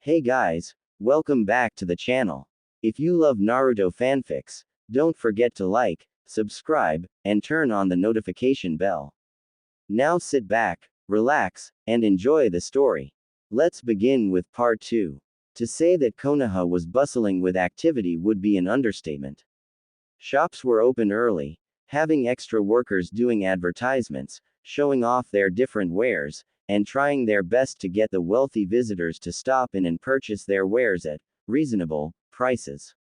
Hey guys, welcome back to the channel. If you love Naruto fanfics, don't forget to like, subscribe, and turn on the notification bell. Now sit back, relax, and enjoy the story. Let's begin with part 2. To say that Konoha was bustling with activity would be an understatement. Shops were open early, having extra workers doing advertisements, showing off their different wares, and trying their best to get the wealthy visitors to stop in and purchase their wares at reasonable prices.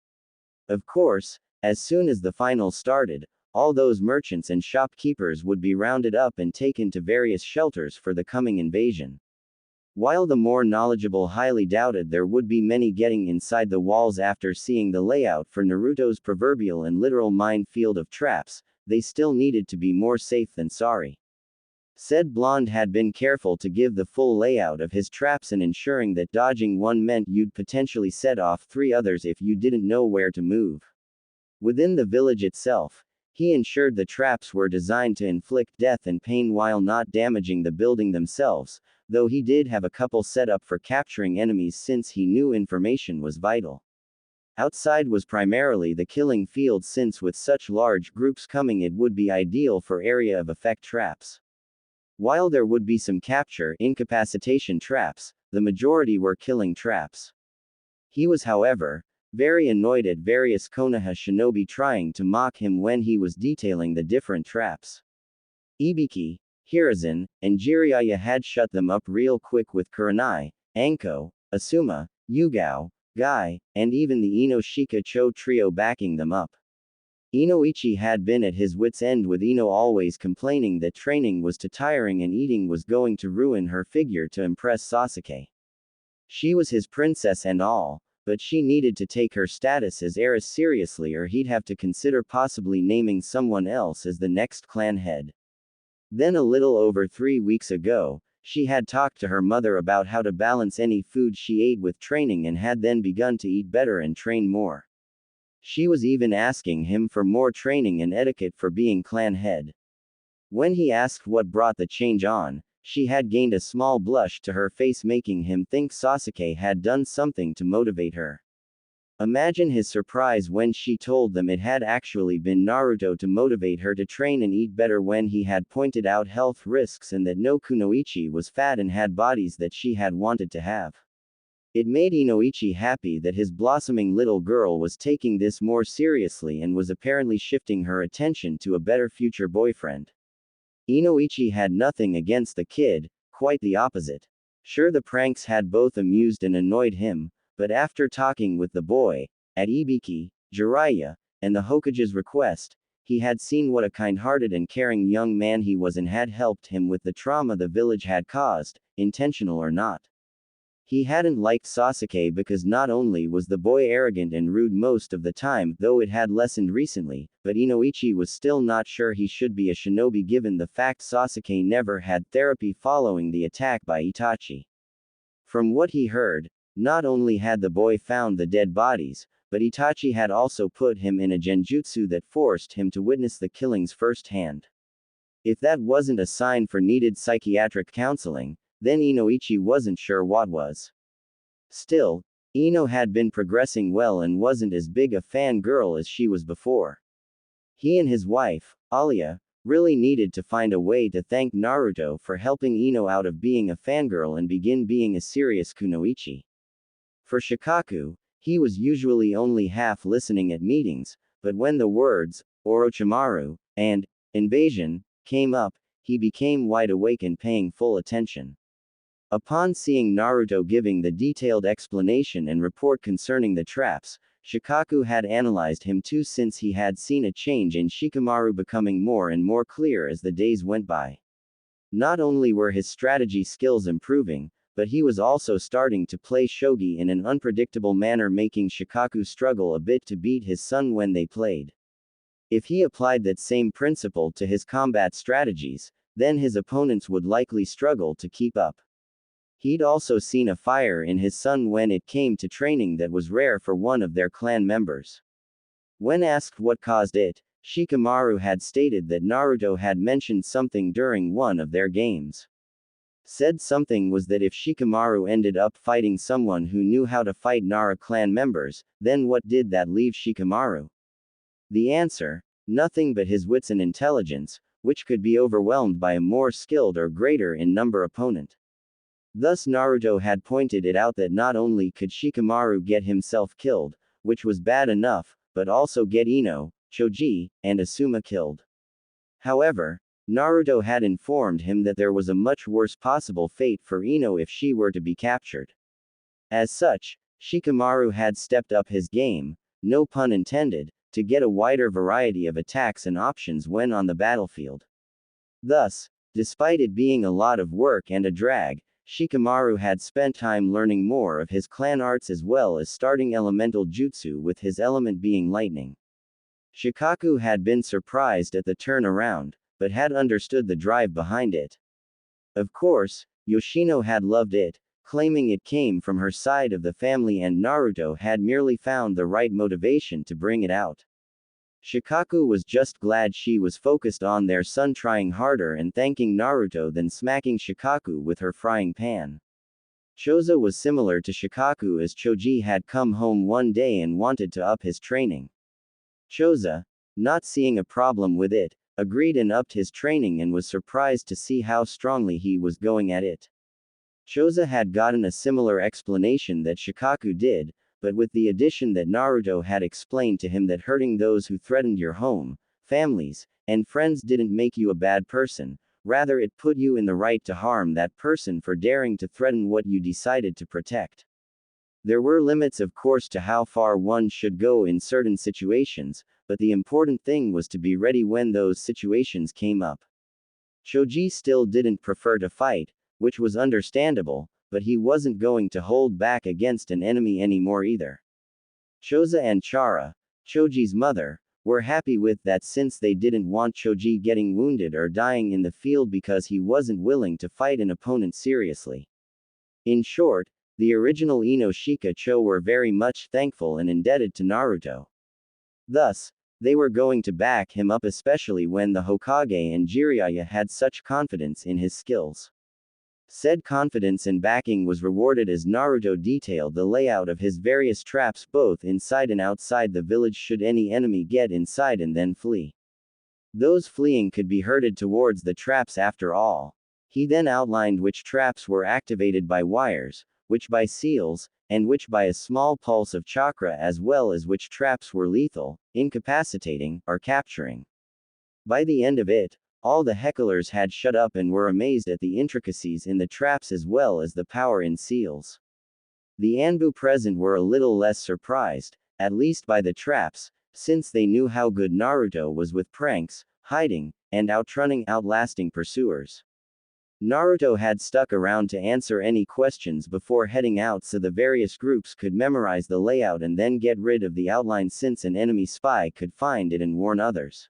Of course, as soon as the finals started, all those merchants and shopkeepers would be rounded up and taken to various shelters for the coming invasion. While the more knowledgeable highly doubted there would be many getting inside the walls after seeing the layout for Naruto's proverbial and literal minefield of traps, they still needed to be more safe than sorry. Said blonde had been careful to give the full layout of his traps and ensuring that dodging one meant you'd potentially set off 3 others if you didn't know where to move. Within the village itself, he ensured the traps were designed to inflict death and pain while not damaging the building themselves, though he did have a couple set up for capturing enemies since he knew information was vital. Outside was primarily the killing field since with such large groups coming it would be ideal for area of effect traps. While there would be some capture incapacitation traps, the majority were killing traps. He was, however, very annoyed at various Konoha shinobi trying to mock him when he was detailing the different traps. Ibiki, Hiruzen, and Jiraiya had shut them up real quick with Kurenai, Anko, Asuma, Yugao, Guy, and even the Ino Cho trio backing them up. Inoichi had been at his wits' end with Ino always complaining that training was too tiring and eating was going to ruin her figure to impress Sasuke. She was his princess and all, but she needed to take her status as heiress seriously or he'd have to consider possibly naming someone else as the next clan head. Then a little over 3 weeks ago, she had talked to her mother about how to balance any food she ate with training and had then begun to eat better and train more. She was even asking him for more training and etiquette for being clan head. When he asked what brought the change on, she had gained a small blush to her face making him think Sasuke had done something to motivate her. Imagine his surprise when she told them it had actually been Naruto to motivate her to train and eat better when he had pointed out health risks and that no Kunoichi was fat and had bodies that she had wanted to have. It made Inoichi happy that his blossoming little girl was taking this more seriously and was apparently shifting her attention to a better future boyfriend. Inoichi had nothing against the kid, quite the opposite. Sure, the pranks had both amused and annoyed him, but after talking with the boy, at Ibiki, Jiraiya, and the Hokage's request, he had seen what a kind-hearted and caring young man he was and had helped him with the trauma the village had caused, intentional or not. He hadn't liked Sasuke because not only was the boy arrogant and rude most of the time, though it had lessened recently, but Inoichi was still not sure he should be a shinobi given the fact Sasuke never had therapy following the attack by Itachi. From what he heard, not only had the boy found the dead bodies, but Itachi had also put him in a genjutsu that forced him to witness the killings firsthand. If that wasn't a sign for needed psychiatric counseling, then Inoichi wasn't sure what was. Still, Ino had been progressing well and wasn't as big a fangirl as she was before. He and his wife, Alia, really needed to find a way to thank Naruto for helping Ino out of being a fangirl and begin being a serious kunoichi. For Shikaku, he was usually only half listening at meetings, but when the words, Orochimaru, and invasion, came up, he became wide awake and paying full attention. Upon seeing Naruto giving the detailed explanation and report concerning the traps, Shikaku had analyzed him too since he had seen a change in Shikamaru becoming more and more clear as the days went by. Not only were his strategy skills improving, but he was also starting to play shogi in an unpredictable manner making Shikaku struggle a bit to beat his son when they played. If he applied that same principle to his combat strategies, then his opponents would likely struggle to keep up. He'd also seen a fire in his son when it came to training that was rare for one of their clan members. When asked what caused it, Shikamaru had stated that Naruto had mentioned something during one of their games. Said something was that if Shikamaru ended up fighting someone who knew how to fight Nara clan members, then what did that leave Shikamaru? The answer: nothing but his wits and intelligence, which could be overwhelmed by a more skilled or greater in number opponent. Thus Naruto had pointed it out that not only could Shikamaru get himself killed, which was bad enough, but also get Ino, Choji, and Asuma killed. However, Naruto had informed him that there was a much worse possible fate for Ino if she were to be captured. As such, Shikamaru had stepped up his game, no pun intended, to get a wider variety of attacks and options when on the battlefield. Thus, despite it being a lot of work and a drag, Shikamaru had spent time learning more of his clan arts as well as starting elemental jutsu with his element being lightning. Shikaku had been surprised at the turnaround, but had understood the drive behind it. Of course, Yoshino had loved it, claiming it came from her side of the family, and Naruto had merely found the right motivation to bring it out. Shikaku was just glad she was focused on their son trying harder and thanking Naruto than smacking Shikaku with her frying pan. Choza was similar to Shikaku, as Choji had come home one day and wanted to up his training. Choza, not seeing a problem with it, agreed and upped his training and was surprised to see how strongly he was going at it. Choza had gotten a similar explanation that Shikaku did, but with the addition that Naruto had explained to him that hurting those who threatened your home, families, and friends didn't make you a bad person, rather it put you in the right to harm that person for daring to threaten what you decided to protect. There were limits, of course, to how far one should go in certain situations, but the important thing was to be ready when those situations came up. Choji still didn't prefer to fight, which was understandable, but he wasn't going to hold back against an enemy anymore either. Choza and Chara, Choji's mother, were happy with that, since they didn't want Choji getting wounded or dying in the field because he wasn't willing to fight an opponent seriously. In short, the original Ino Shika Cho were very much thankful and indebted to Naruto. Thus, they were going to back him up, especially when the Hokage and Jiraiya had such confidence in his skills. Said confidence and backing was rewarded as Naruto detailed the layout of his various traps both inside and outside the village should any enemy get inside and then flee. Those fleeing could be herded towards the traps after all. He then outlined which traps were activated by wires, which by seals, and which by a small pulse of chakra, as well as which traps were lethal, incapacitating, or capturing. By the end of it, all the hecklers had shut up and were amazed at the intricacies in the traps as well as the power in seals. The Anbu present were a little less surprised, at least by the traps, since they knew how good Naruto was with pranks, hiding, and outlasting pursuers. Naruto had stuck around to answer any questions before heading out so the various groups could memorize the layout and then get rid of the outline, since an enemy spy could find it and warn others.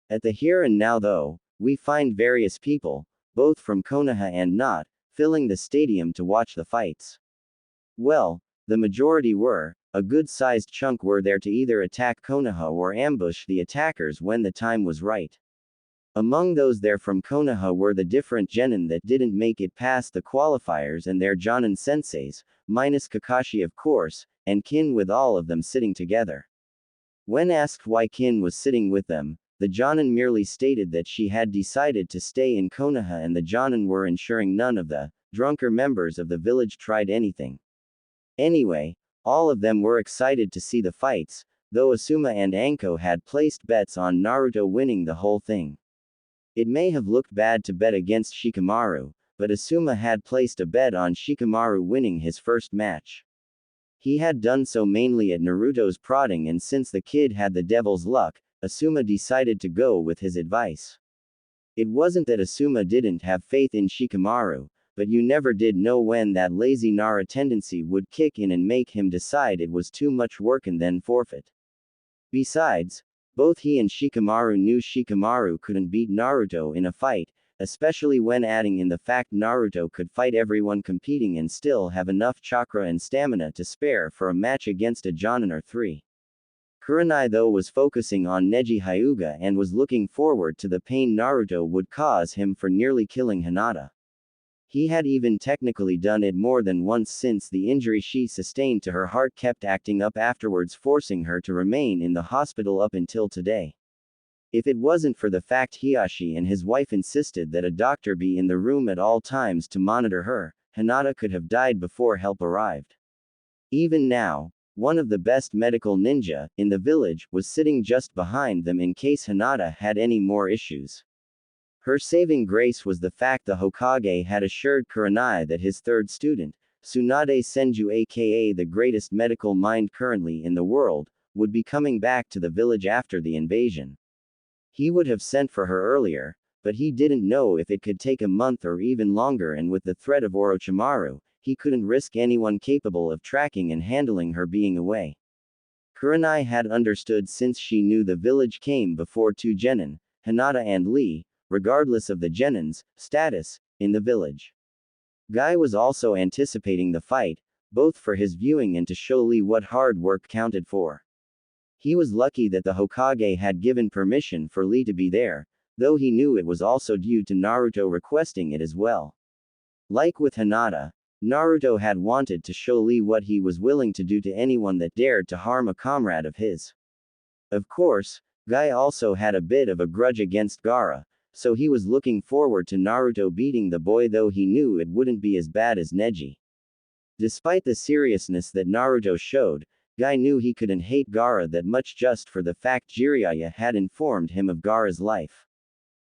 At the here and now, though, we find various people, both from Konoha and not, filling the stadium to watch the fights. Well, the majority were, a good-sized chunk were there to either attack Konoha or ambush the attackers when the time was right. Among those there from Konoha were the different genin that didn't make it past the qualifiers and their Jonin senseis, minus Kakashi of course, and Kin, with all of them sitting together. When asked why Kin was sitting with them, the Jonin merely stated that she had decided to stay in Konoha and the Jonin were ensuring none of the drunker members of the village tried anything. Anyway, all of them were excited to see the fights, though Asuma and Anko had placed bets on Naruto winning the whole thing. It may have looked bad to bet against Shikamaru, but Asuma had placed a bet on Shikamaru winning his first match. He had done so mainly at Naruto's prodding, and since the kid had the devil's luck, Asuma decided to go with his advice. It wasn't that Asuma didn't have faith in Shikamaru, but you never did know when that lazy Nara tendency would kick in and make him decide it was too much work and then forfeit. Besides, both he and Shikamaru knew Shikamaru couldn't beat Naruto in a fight, especially when adding in the fact Naruto could fight everyone competing and still have enough chakra and stamina to spare for a match against a Jonin or three. Kurenai though was focusing on Neji Hyuga and was looking forward to the pain Naruto would cause him for nearly killing Hinata. He had even technically done it more than once since the injury she sustained to her heart kept acting up afterwards, forcing her to remain in the hospital up until today. If it wasn't for the fact Hiyashi and his wife insisted that a doctor be in the room at all times to monitor her, Hinata could have died before help arrived. Even now, one of the best medical ninja in the village was sitting just behind them in case Hinata had any more issues. Her saving grace was the fact the Hokage had assured Kurenai that his third student, Tsunade Senju aka the greatest medical mind currently in the world, would be coming back to the village after the invasion. He would have sent for her earlier, but he didn't know if it could take a month or even longer, and with the threat of Orochimaru, he couldn't risk anyone capable of tracking and handling her being away. Kurenai had understood since she knew the village came before two genin, Hinata and Lee, regardless of the genin's status in the village. Guy was also anticipating the fight, both for his viewing and to show Lee what hard work counted for. He was lucky that the Hokage had given permission for Lee to be there, though he knew it was also due to Naruto requesting it as well. Like with Hinata, Naruto had wanted to show Lee what he was willing to do to anyone that dared to harm a comrade of his. Of course, Guy also had a bit of a grudge against Gaara, so he was looking forward to Naruto beating the boy, though he knew it wouldn't be as bad as Neji. Despite the seriousness that Naruto showed, Guy knew he couldn't hate Gaara that much just for the fact Jiraiya had informed him of Gaara's life.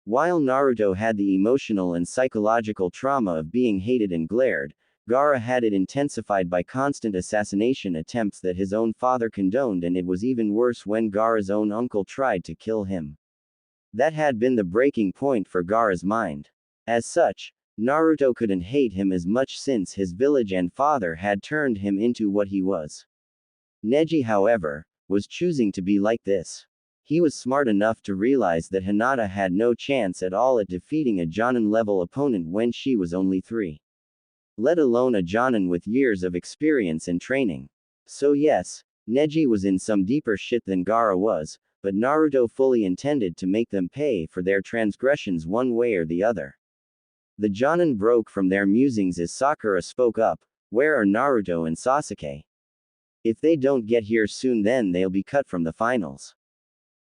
While Naruto had the emotional and psychological trauma of being hated and glared, Gaara had it intensified by constant assassination attempts that his own father condoned, and it was even worse when Gaara's own uncle tried to kill him. That had been the breaking point for Gaara's mind. As such, Naruto couldn't hate him as much since his village and father had turned him into what he was. Neji, however, was choosing to be like this. He was smart enough to realize that Hinata had no chance at all at defeating a Jonin-level opponent when she was only 3. Let alone a Jonin with years of experience and training. So yes, Neji was in some deeper shit than Gaara was, but Naruto fully intended to make them pay for their transgressions one way or the other. The Jonin broke from their musings as Sakura spoke up. Where are Naruto and Sasuke? If they don't get here soon, then they'll be cut from the finals.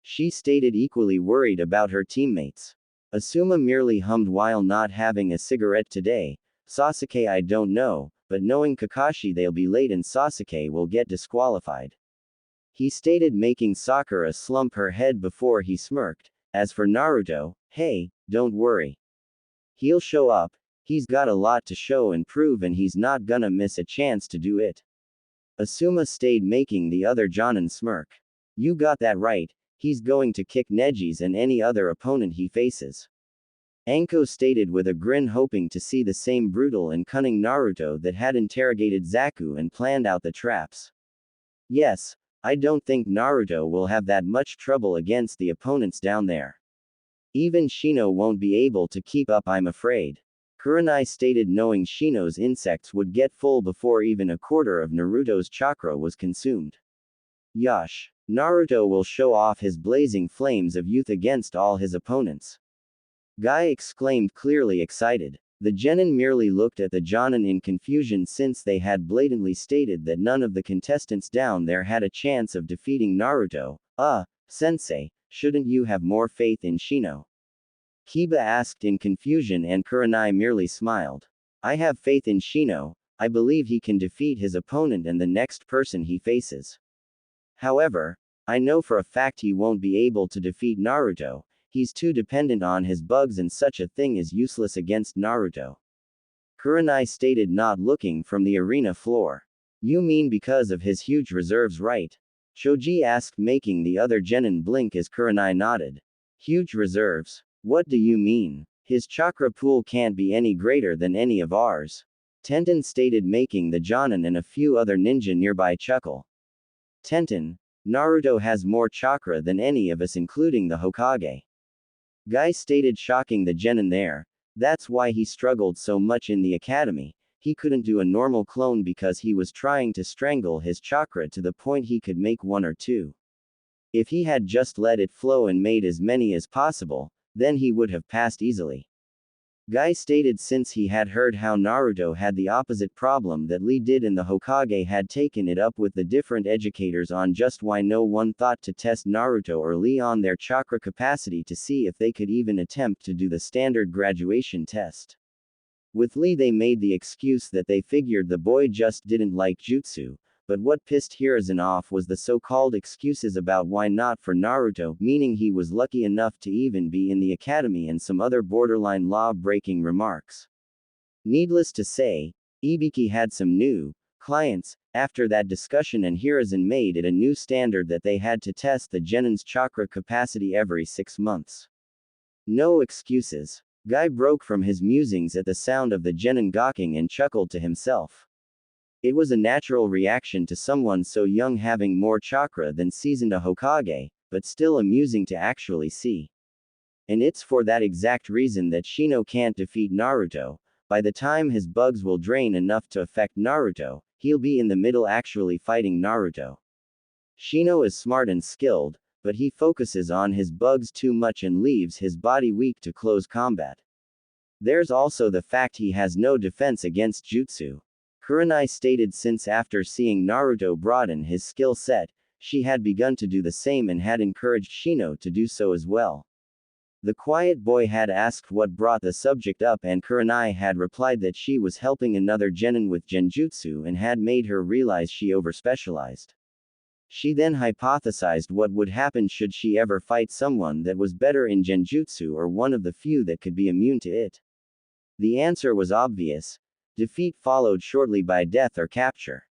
She stated, equally worried about her teammates. Asuma merely hummed while not having a cigarette today. Sasuke, I don't know, but knowing Kakashi they'll be late and Sasuke will get disqualified. He stated, making Sakura slump her head before he smirked. As for Naruto, hey, don't worry. He'll show up. He's got a lot to show and prove, and he's not gonna miss a chance to do it. Asuma stayed, making the other Jonin smirk. You got that right, he's going to kick Neji's and any other opponent he faces. Anko stated with a grin, hoping to see the same brutal and cunning Naruto that had interrogated Zaku and planned out the traps. Yes, I don't think Naruto will have that much trouble against the opponents down there. Even Shino won't be able to keep up, I'm afraid. Kurenai stated, knowing Shino's insects would get full before even a quarter of Naruto's chakra was consumed. Yosh. Naruto will show off his blazing flames of youth against all his opponents. Guy exclaimed, clearly excited. The genin merely looked at the Jonin in confusion, since they had blatantly stated that none of the contestants down there had a chance of defeating Naruto. Sensei, shouldn't you have more faith in Shino? Kiba asked in confusion, and Kurenai merely smiled. I have faith in Shino. I believe he can defeat his opponent and the next person he faces. However, I know for a fact he won't be able to defeat Naruto. He's too dependent on his bugs, and such a thing is useless against Naruto. Kurenai stated, not looking from the arena floor. You mean because of his huge reserves, right? Choji asked, making the other genin blink as Kurenai nodded. Huge reserves? What do you mean? His chakra pool can't be any greater than any of ours. Tenten stated, making the Jonin and a few other ninja nearby chuckle. Tenten, Naruto has more chakra than any of us, including the Hokage. Guy stated, shocking the genin there. That's why he struggled so much in the academy. He couldn't do a normal clone because he was trying to strangle his chakra to the point he could make 1 or 2. If he had just let it flow and made as many as possible, then he would have passed easily. Guy stated since he had heard how Naruto had the opposite problem that Lee did and the Hokage had taken it up with the different educators on just why no one thought to test Naruto or Lee on their chakra capacity to see if they could even attempt to do the standard graduation test. With Lee they made the excuse that they figured the boy just didn't like jutsu, but what pissed Hiruzen off was the so-called excuses about why not for Naruto, meaning he was lucky enough to even be in the academy and some other borderline law-breaking remarks. Needless to say, Ibiki had some new clients after that discussion and Hiruzen made it a new standard that they had to test the genin's chakra capacity every 6 months. No excuses. Guy broke from his musings at the sound of the genin gawking and chuckled to himself. It was a natural reaction to someone so young having more chakra than seasoned a Hokage, but still amusing to actually see. And it's for that exact reason that Shino can't defeat Naruto. By the time his bugs will drain enough to affect Naruto, he'll be in the middle actually fighting Naruto. Shino is smart and skilled, but he focuses on his bugs too much and leaves his body weak to close combat. There's also the fact he has no defense against jutsu. Kurenai stated since after seeing Naruto broaden his skill set, she had begun to do the same and had encouraged Shino to do so as well. The quiet boy had asked what brought the subject up and Kurenai had replied that she was helping another genin with genjutsu and had made her realize she overspecialized. She then hypothesized what would happen should she ever fight someone that was better in genjutsu or one of the few that could be immune to it. The answer was obvious. Defeat followed shortly by death or capture.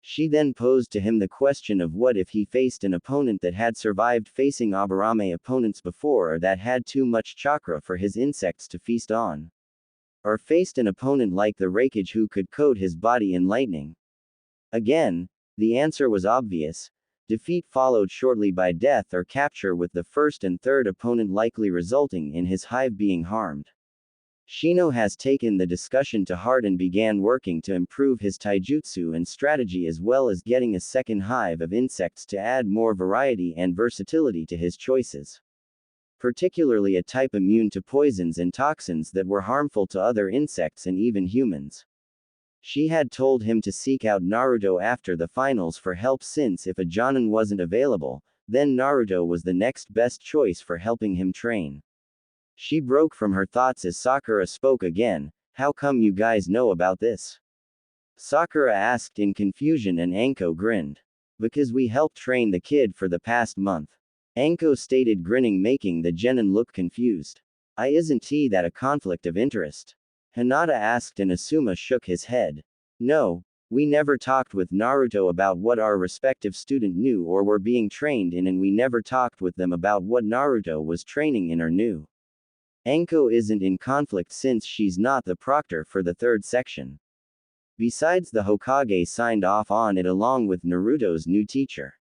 She then posed to him the question of what if he faced an opponent that had survived facing Aburame opponents before or that had too much chakra for his insects to feast on. Or faced an opponent like the Raikage who could coat his body in lightning. Again, the answer was obvious. Defeat followed shortly by death or capture with the first and third opponent likely resulting in his hive being harmed. Shino has taken the discussion to heart and began working to improve his taijutsu and strategy as well as getting a second hive of insects to add more variety and versatility to his choices. Particularly a type immune to poisons and toxins that were harmful to other insects and even humans. She had told him to seek out Naruto after the finals for help since if a Jonin wasn't available, then Naruto was the next best choice for helping him train. She broke from her thoughts as Sakura spoke again. How come you guys know about this? Sakura asked in confusion and Anko grinned. Because we helped train the kid for the past month. Anko stated grinning making the genin look confused. Isn't that a conflict of interest? Hinata asked and Asuma shook his head. No, we never talked with Naruto about what our respective student knew or were being trained in and we never talked with them about what Naruto was training in or knew. Anko isn't in conflict since she's not the proctor for the third section. Besides the Hokage signed off on it along with Naruto's new teacher.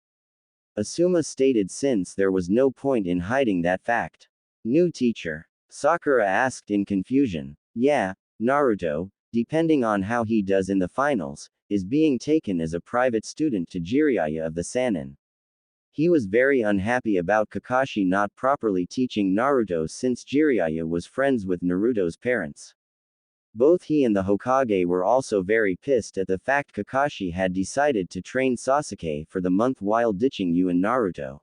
Asuma stated since there was no point in hiding that fact. New teacher? Sakura asked in confusion. Yeah, Naruto, depending on how he does in the finals, is being taken as a private student to Jiraiya of the Sannin. He was very unhappy about Kakashi not properly teaching Naruto since Jiraiya was friends with Naruto's parents. Both he and the Hokage were also very pissed at the fact Kakashi had decided to train Sasuke for the month while ditching you and Naruto.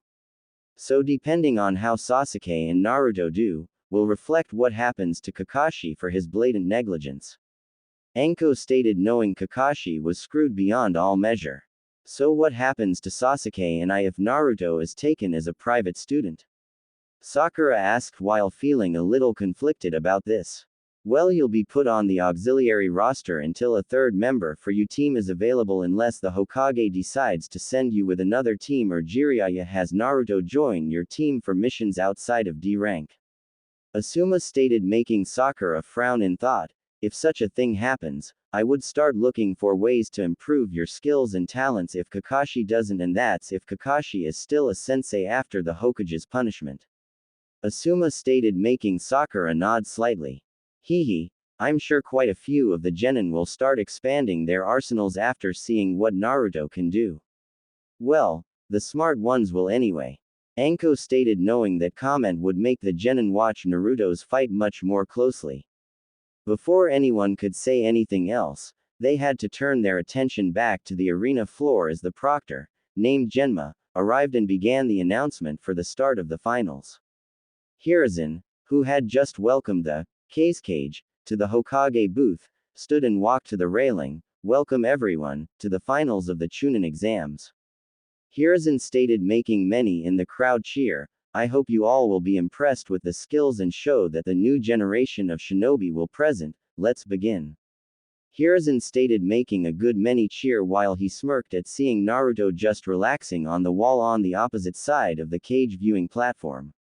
So depending on how Sasuke and Naruto do, will reflect what happens to Kakashi for his blatant negligence. Anko stated knowing Kakashi was screwed beyond all measure. So what happens to Sasuke and I if Naruto is taken as a private student? Sakura asked while feeling a little conflicted about this. Well, you'll be put on the auxiliary roster until a third member for your team is available unless the Hokage decides to send you with another team or Jiraiya has Naruto join your team for missions outside of D rank. Asuma stated making Sakura frown in thought. If such a thing happens, I would start looking for ways to improve your skills and talents if Kakashi doesn't and that's if Kakashi is still a sensei after the Hokage's punishment. Asuma stated making Sakura nod slightly. Hehe, I'm sure quite a few of the genin will start expanding their arsenals after seeing what Naruto can do. Well, the smart ones will anyway. Anko stated knowing that comment would make the genin watch Naruto's fight much more closely. Before anyone could say anything else, they had to turn their attention back to the arena floor as the proctor, named Genma, arrived and began the announcement for the start of the finals. Hiruzen, who had just welcomed the cage to the Hokage booth, stood and walked to the railing. Welcome everyone to the finals of the Chunin exams. Hiruzen stated, making many in the crowd cheer. I hope you all will be impressed with the skills and show that the new generation of shinobi will present. Let's begin. Hiruzen stated, making a good many cheer while he smirked at seeing Naruto just relaxing on the wall on the opposite side of the cage viewing platform.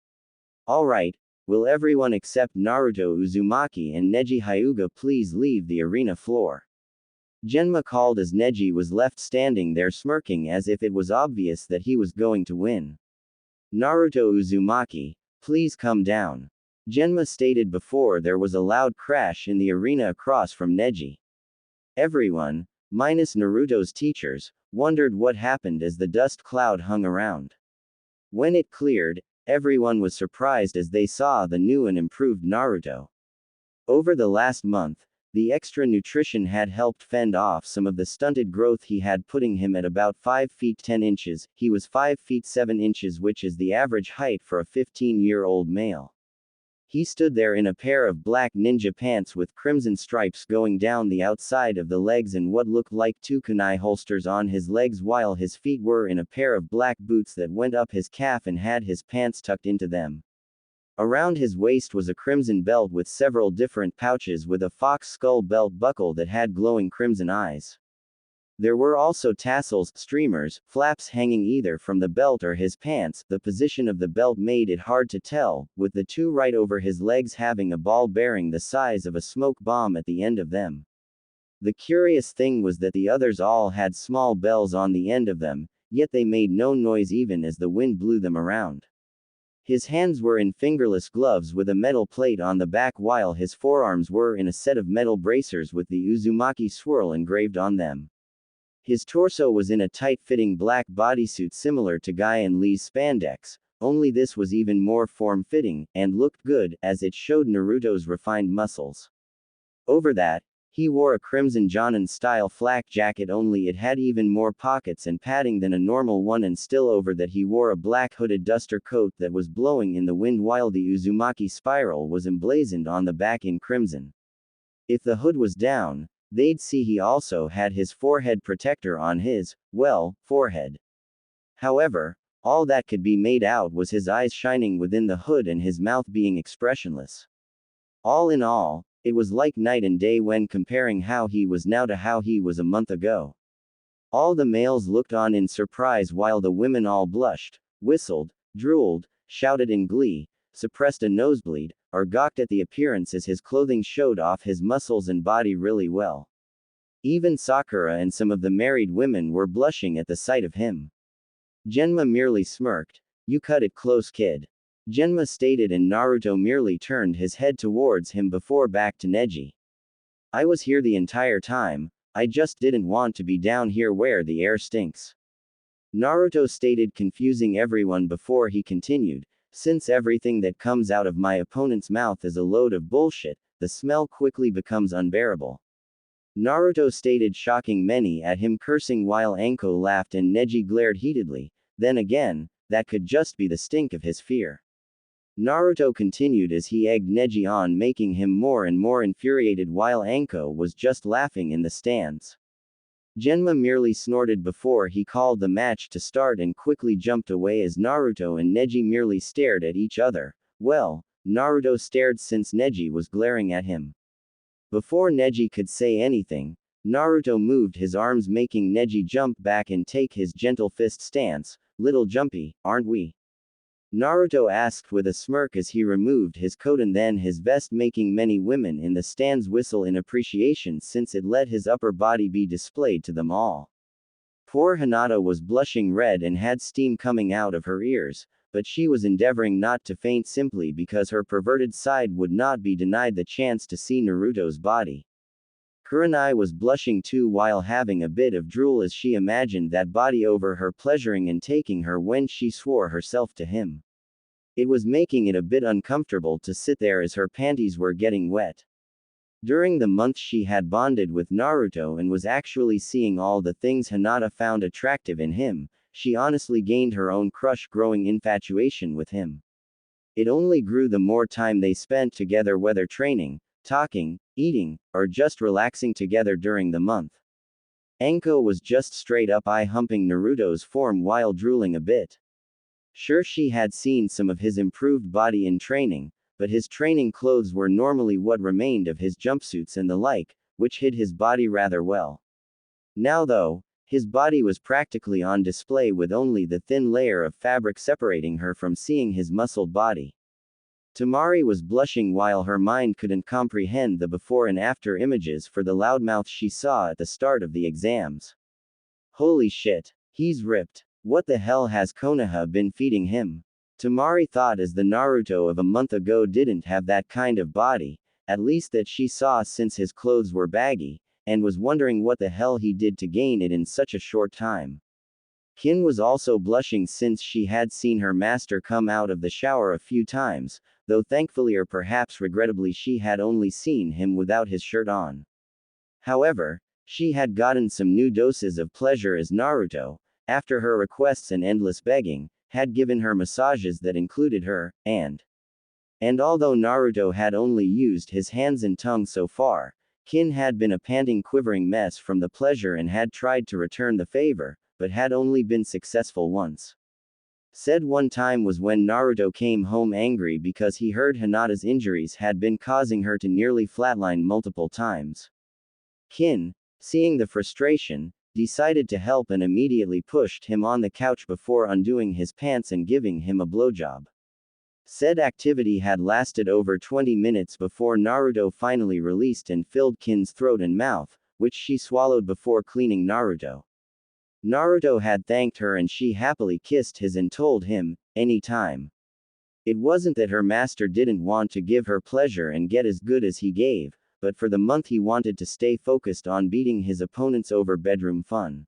Alright, will everyone except Naruto Uzumaki and Neji Hyuga please leave the arena floor? Genma called as Neji was left standing there smirking as if it was obvious that he was going to win. Naruto Uzumaki, please come down. Genma stated before there was a loud crash in the arena across from Neji. Everyone, minus Naruto's teachers, wondered what happened as the dust cloud hung around. When it cleared, everyone was surprised as they saw the new and improved Naruto. Over the last month, the extra nutrition had helped fend off some of the stunted growth he had, putting him at about 5 feet 10 inches. He was 5 feet 7 inches, which is the average height for a 15-year-old male. He stood there in a pair of black ninja pants with crimson stripes going down the outside of the legs and what looked like 2 kunai holsters on his legs, while his feet were in a pair of black boots that went up his calf and had his pants tucked into them. Around his waist was a crimson belt with several different pouches with a fox skull belt buckle that had glowing crimson eyes. There were also tassels, streamers, flaps hanging either from the belt or his pants. The position of the belt made it hard to tell, with the two right over his legs having a ball bearing the size of a smoke bomb at the end of them. The curious thing was that the others all had small bells on the end of them, yet they made no noise even as the wind blew them around. His hands were in fingerless gloves with a metal plate on the back, while his forearms were in a set of metal bracers with the Uzumaki swirl engraved on them. His torso was in a tight-fitting black bodysuit similar to Guy and Lee's spandex, only this was even more form-fitting, and looked good, as it showed Naruto's refined muscles. Over that, he wore a crimson Jonin-style flak jacket, only it had even more pockets and padding than a normal one, and still over that he wore a black hooded duster coat that was blowing in the wind, while the Uzumaki spiral was emblazoned on the back in crimson. If the hood was down, they'd see he also had his forehead protector on his, well, forehead. However, all that could be made out was his eyes shining within the hood and his mouth being expressionless. All in all, it was like night and day when comparing how he was now to how he was a month ago. All the males looked on in surprise while the women all blushed, whistled, drooled, shouted in glee, suppressed a nosebleed, or gawked at the appearance as his clothing showed off his muscles and body really well. Even Sakura and some of the married women were blushing at the sight of him. Genma merely smirked. You cut it close, kid. Genma stated, and Naruto merely turned his head towards him before back to Neji. I was here the entire time, I just didn't want to be down here where the air stinks. Naruto stated, confusing everyone before he continued. Since everything that comes out of my opponent's mouth is a load of bullshit, the smell quickly becomes unbearable. Naruto stated, shocking many at him, cursing while Anko laughed and Neji glared heatedly. Then again, that could just be the stink of his fear. Naruto continued as he egged Neji on, making him more and more infuriated while Anko was just laughing in the stands. Genma merely snorted before he called the match to start and quickly jumped away as Naruto and Neji merely stared at each other. Well, Naruto stared since Neji was glaring at him. Before Neji could say anything, Naruto moved his arms, making Neji jump back and take his gentle fist stance. Little jumpy, aren't we? Naruto asked with a smirk as he removed his coat and then his vest, making many women in the stands whistle in appreciation since it let his upper body be displayed to them all. Poor Hinata was blushing red and had steam coming out of her ears, but she was endeavoring not to faint simply because her perverted side would not be denied the chance to see Naruto's body. Kurenai was blushing too while having a bit of drool as she imagined that body over her, pleasuring and taking her when she swore herself to him. It was making it a bit uncomfortable to sit there as her panties were getting wet. During the month she had bonded with Naruto and was actually seeing all the things Hinata found attractive in him, she honestly gained her own growing infatuation with him. It only grew the more time they spent together, whether training, talking, eating, or just relaxing together during the month. Anko was just straight up eye-humping Naruto's form while drooling a bit. Sure, she had seen some of his improved body in training, but his training clothes were normally what remained of his jumpsuits and the like, which hid his body rather well. Now though, his body was practically on display with only the thin layer of fabric separating her from seeing his muscled body. Tamari was blushing while her mind couldn't comprehend the before and after images for the loudmouth she saw at the start of the exams. Holy shit, he's ripped. What the hell has Konoha been feeding him? Tamari thought, as the Naruto of a month ago didn't have that kind of body, at least that she saw, since his clothes were baggy, and was wondering what the hell he did to gain it in such a short time. Kin was also blushing since she had seen her master come out of the shower a few times, though thankfully or perhaps regrettably she had only seen him without his shirt on. However, she had gotten some new doses of pleasure as Naruto, after her requests and endless begging, had given her massages that included her, and although Naruto had only used his hands and tongue so far, Kin had been a panting, quivering mess from the pleasure and had tried to return the favor, but had only been successful once. Said one time was when Naruto came home angry because he heard Hinata's injuries had been causing her to nearly flatline multiple times. Kin, seeing the frustration, decided to help and immediately pushed him on the couch before undoing his pants and giving him a blowjob. Said activity had lasted over 20 minutes before Naruto finally released and filled Kin's throat and mouth, which she swallowed before cleaning Naruto. Naruto had thanked her and she happily kissed his and told him, any time. It wasn't that her master didn't want to give her pleasure and get as good as he gave, but for the month he wanted to stay focused on beating his opponents over bedroom fun.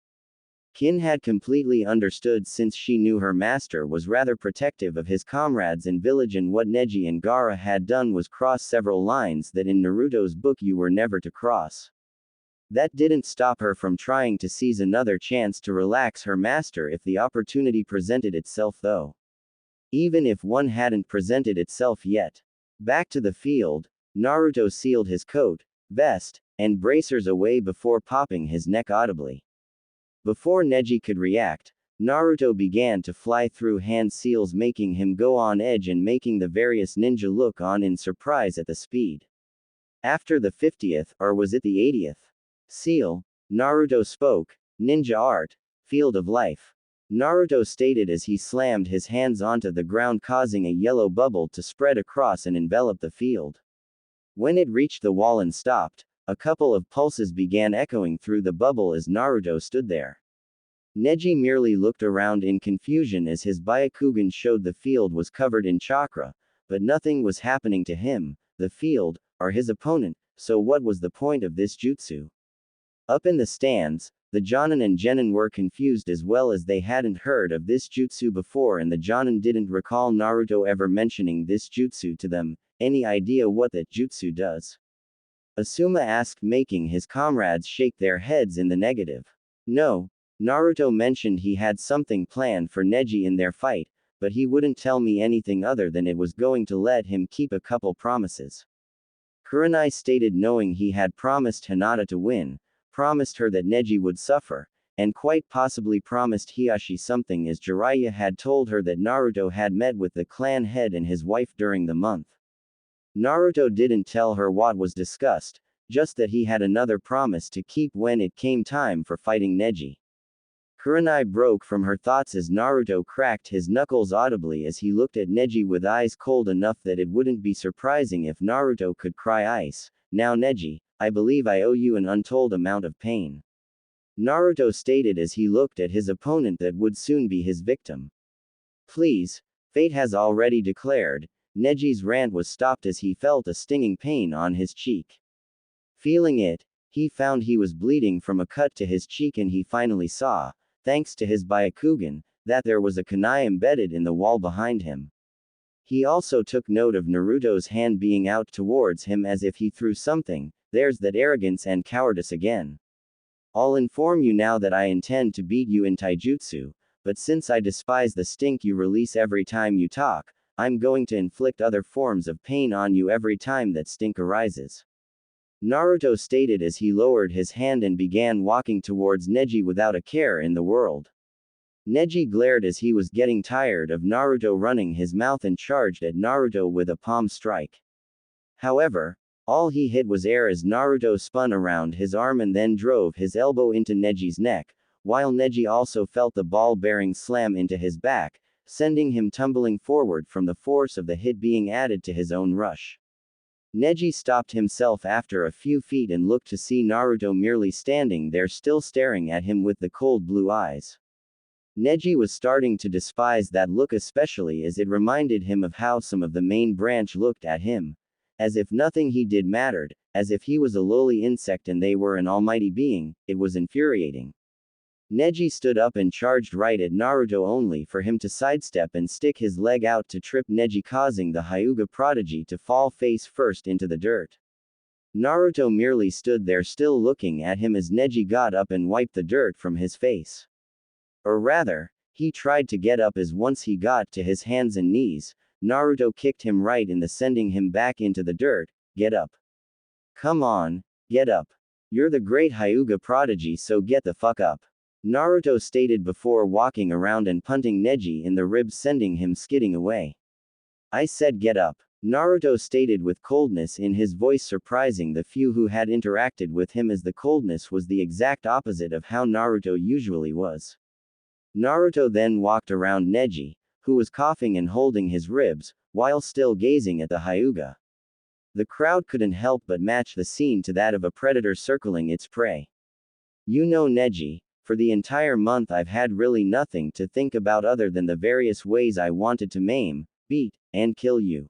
Kin had completely understood, since she knew her master was rather protective of his comrades in village, and what Neji and Gaara had done was cross several lines that in Naruto's book you were never to cross. That didn't stop her from trying to seize another chance to relax her master if the opportunity presented itself, though. Even if one hadn't presented itself yet. Back to the field, Naruto sealed his coat, vest, and bracers away before popping his neck audibly. Before Neji could react, Naruto began to fly through hand seals, making him go on edge and making the various ninja look on in surprise at the speed. After the 50th, or was it the 80th? Seal, Naruto spoke, ninja art, field of life. Naruto stated as he slammed his hands onto the ground, causing a yellow bubble to spread across and envelop the field. When it reached the wall and stopped, a couple of pulses began echoing through the bubble as Naruto stood there. Neji merely looked around in confusion as his Byakugan showed the field was covered in chakra, but nothing was happening to him, the field, or his opponent, so what was the point of this jutsu? Up in the stands, the Jonin and Genin were confused as well, as they hadn't heard of this jutsu before and the Jonin didn't recall Naruto ever mentioning this jutsu to them. Any idea what that jutsu does? Asuma asked, making his comrades shake their heads in the negative. No, Naruto mentioned he had something planned for Neji in their fight, but he wouldn't tell me anything other than it was going to let him keep a couple promises. Kurenai stated, knowing he had promised Hinata to win, promised her that Neji would suffer, and quite possibly promised Hiashi something, as Jiraiya had told her that Naruto had met with the clan head and his wife during the month. Naruto didn't tell her what was discussed, just that he had another promise to keep when it came time for fighting Neji. Kurenai broke from her thoughts as Naruto cracked his knuckles audibly as he looked at Neji with eyes cold enough that it wouldn't be surprising if Naruto could cry ice. Now Neji, I believe I owe you an untold amount of pain. Naruto stated as he looked at his opponent that would soon be his victim. Please, fate has already declared. Neji's rant was stopped as he felt a stinging pain on his cheek. Feeling it, he found he was bleeding from a cut to his cheek, and he finally saw, thanks to his Byakugan, that there was a kunai embedded in the wall behind him. He also took note of Naruto's hand being out towards him as if he threw something, there's that arrogance and cowardice again. I'll inform you now that I intend to beat you in taijutsu, but since I despise the stink you release every time you talk, I'm going to inflict other forms of pain on you every time that stink arises. Naruto stated as he lowered his hand and began walking towards Neji without a care in the world. Neji glared as he was getting tired of Naruto running his mouth and charged at Naruto with a palm strike. However, all he hit was air as Naruto spun around his arm and then drove his elbow into Neji's neck, while Neji also felt the ball-bearing slam into his back, sending him tumbling forward from the force of the hit being added to his own rush. Neji stopped himself after a few feet and looked to see Naruto merely standing there still staring at him with the cold blue eyes. Neji was starting to despise that look, especially as it reminded him of how some of the main branch looked at him. As if nothing he did mattered, as if he was a lowly insect and they were an almighty being. It was infuriating. Neji stood up and charged right at Naruto only for him to sidestep and stick his leg out to trip Neji, causing the Hyuga prodigy to fall face first into the dirt. Naruto merely stood there still looking at him as Neji got up and wiped the dirt from his face. Or rather, he tried to get up as once he got to his hands and knees, Naruto kicked him right in the sending him back into the dirt. Get up. Come on, get up. You're the great Hyuga prodigy, so get the fuck up. Naruto stated before walking around and punting Neji in the ribs, sending him skidding away. I said get up. Naruto stated with coldness in his voice, surprising the few who had interacted with him, as the coldness was the exact opposite of how Naruto usually was. Naruto then walked around Neji, who was coughing and holding his ribs, while still gazing at the Hyuga. The crowd couldn't help but match the scene to that of a predator circling its prey. You know, Neji, for the entire month I've had really nothing to think about other than the various ways I wanted to maim, beat, and kill you.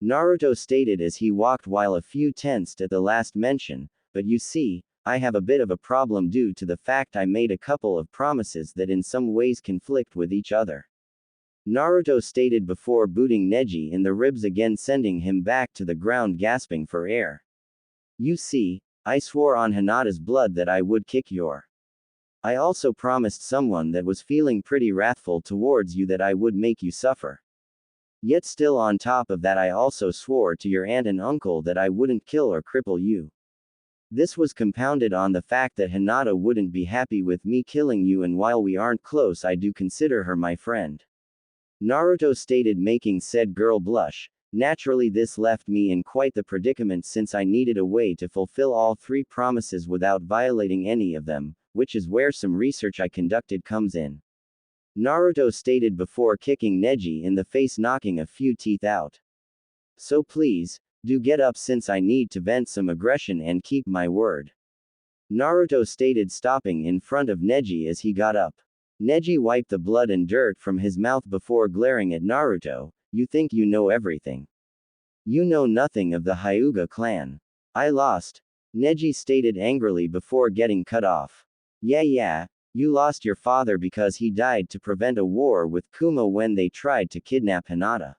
Naruto stated as he walked, while a few tensed at the last mention, but you see, I have a bit of a problem due to the fact I made a couple of promises that in some ways conflict with each other. Naruto stated before booting Neji in the ribs again, sending him back to the ground gasping for air. You see, I swore on Hinata's blood that I would kick your. I also promised someone that was feeling pretty wrathful towards you that I would make you suffer. Yet still on top of that I also swore to your aunt and uncle that I wouldn't kill or cripple you. This was compounded on the fact that Hinata wouldn't be happy with me killing you, and while we aren't close I do consider her my friend. Naruto stated, making said girl blush. Naturally this left me in quite the predicament, since I needed a way to fulfill all three promises without violating any of them, which is where some research I conducted comes in. Naruto stated before kicking Neji in the face, knocking a few teeth out. So please, do get up, since I need to vent some aggression and keep my word. Naruto stated, stopping in front of Neji as he got up. Neji wiped the blood and dirt from his mouth before glaring at Naruto. You think you know everything. You know nothing of the Hyuga clan. I lost. Neji stated angrily before getting cut off. Yeah, you lost your father because he died to prevent a war with Kuma when they tried to kidnap Hinata.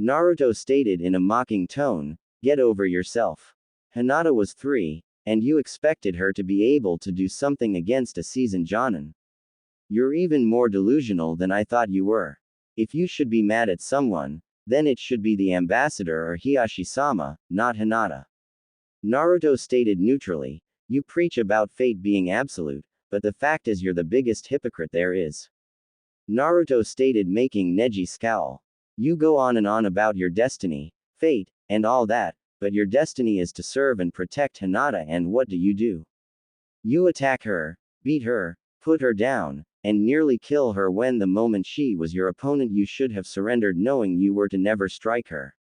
Naruto stated in a mocking tone, get over yourself. Hinata was 3, and you expected her to be able to do something against a seasoned jonin. You're even more delusional than I thought you were. If you should be mad at someone, then it should be the ambassador or Hiashi-sama, not Hinata. Naruto stated neutrally, you preach about fate being absolute, but the fact is you're the biggest hypocrite there is. Naruto stated, making Neji scowl. You go on and on about your destiny, fate, and all that, but your destiny is to serve and protect Hinata, and what do? You attack her, beat her, put her down, and nearly kill her when the moment she was your opponent you should have surrendered, knowing you were to never strike her.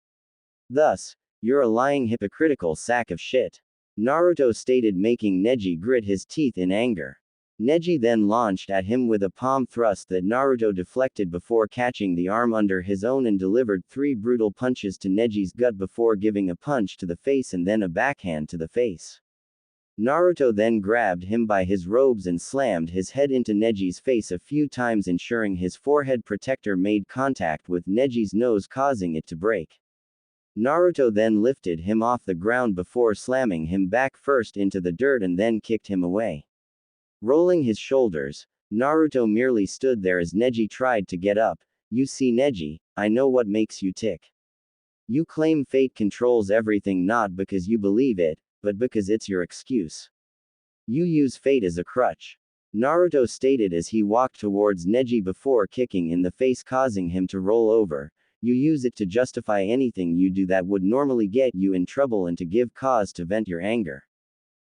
Thus, you're a lying, hypocritical sack of shit. Naruto stated, making Neji grit his teeth in anger. Neji then launched at him with a palm thrust that Naruto deflected before catching the arm under his own and delivered 3 brutal punches to Neji's gut before giving a punch to the face and then a backhand to the face. Naruto then grabbed him by his robes and slammed his head into Neji's face a few times, ensuring his forehead protector made contact with Neji's nose, causing it to break. Naruto then lifted him off the ground before slamming him back first into the dirt and then kicked him away. Rolling his shoulders, Naruto merely stood there as Neji tried to get up. You see Neji, I know what makes you tick. You claim fate controls everything not because you believe it, but because it's your excuse. You use fate as a crutch. Naruto stated as he walked towards Neji before kicking in the face causing him to roll over. You use it to justify anything you do that would normally get you in trouble and to give cause to vent your anger.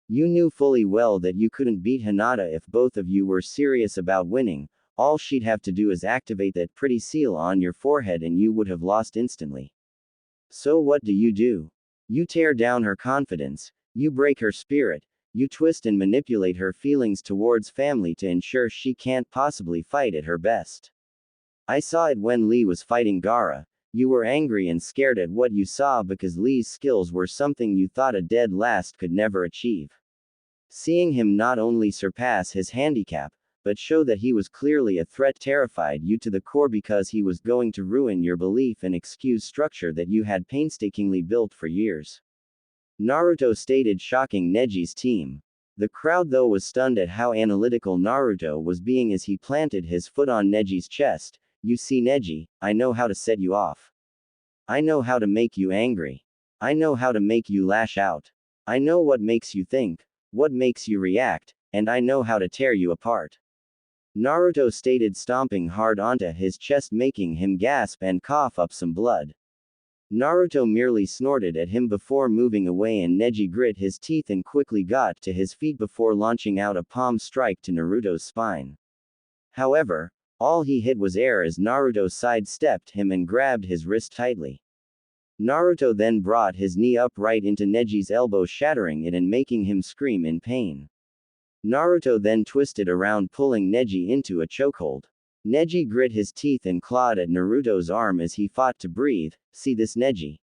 You knew fully well that you couldn't beat Hinata if both of you were serious about winning. All she'd have to do is activate that pretty seal on your forehead and you would have lost instantly. So what do? You tear down her confidence, you break her spirit, you twist and manipulate her feelings towards family to ensure she can't possibly fight at her best. I saw it when Lee was fighting Gaara. You were angry and scared at what you saw because Lee's skills were something you thought a dead last could never achieve. Seeing him not only surpass his handicap, but show that he was clearly a threat terrified you to the core because he was going to ruin your belief and excuse structure that you had painstakingly built for years. Naruto stated, shocking Neji's team. The crowd though was stunned at how analytical Naruto was being as he planted his foot on Neji's chest. You see Neji, I know how to set you off. I know how to make you angry. I know how to make you lash out. I know what makes you think, what makes you react, and I know how to tear you apart. Naruto stated, stomping hard onto his chest making him gasp and cough up some blood. Naruto merely snorted at him before moving away and Neji grit his teeth and quickly got to his feet before launching out a palm strike to Naruto's spine. However, all he hit was air as Naruto sidestepped him and grabbed his wrist tightly. Naruto then brought his knee up right into Neji's elbow, shattering it and making him scream in pain. Naruto then twisted around, pulling Neji into a chokehold. Neji grit his teeth and clawed at Naruto's arm as he fought to breathe. See this, Neji?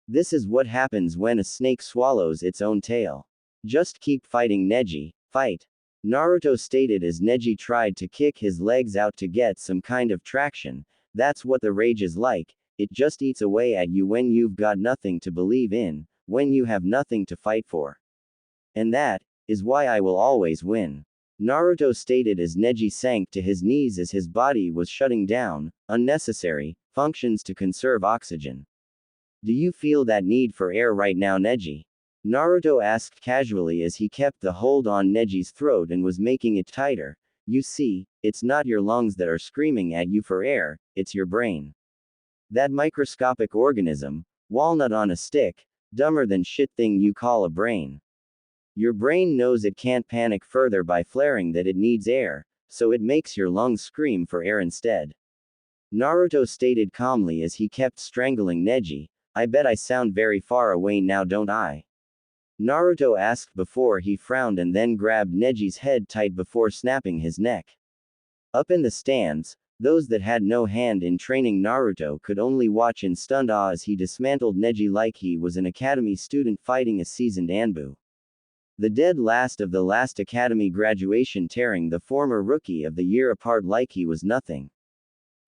This is what happens when a snake swallows its own tail. Just keep fighting, Neji, fight. Naruto stated as Neji tried to kick his legs out to get some kind of traction. That's what the rage is like, it just eats away at you when you've got nothing to believe in, when you have nothing to fight for. And that is why I will always win. Naruto stated as Neji sank to his knees as his body was shutting down unnecessary functions to conserve oxygen. Do you feel that need for air right now, Neji? Naruto asked casually as he kept the hold on Neji's throat and was making it tighter. You see, it's not your lungs that are screaming at you for air, it's your brain. That microscopic organism, walnut on a stick, dumber than shit thing you call a brain. Your brain knows it can't panic further by flaring that it needs air, so it makes your lungs scream for air instead. Naruto stated calmly as he kept strangling Neji. I bet I sound very far away now, don't I? Naruto asked before he frowned and then grabbed Neji's head tight before snapping his neck. Up in the stands, those that had no hand in training Naruto could only watch in stunned awe as he dismantled Neji like he was an academy student fighting a seasoned Anbu. The dead last of the last academy graduation, tearing the former rookie of the year apart like he was nothing.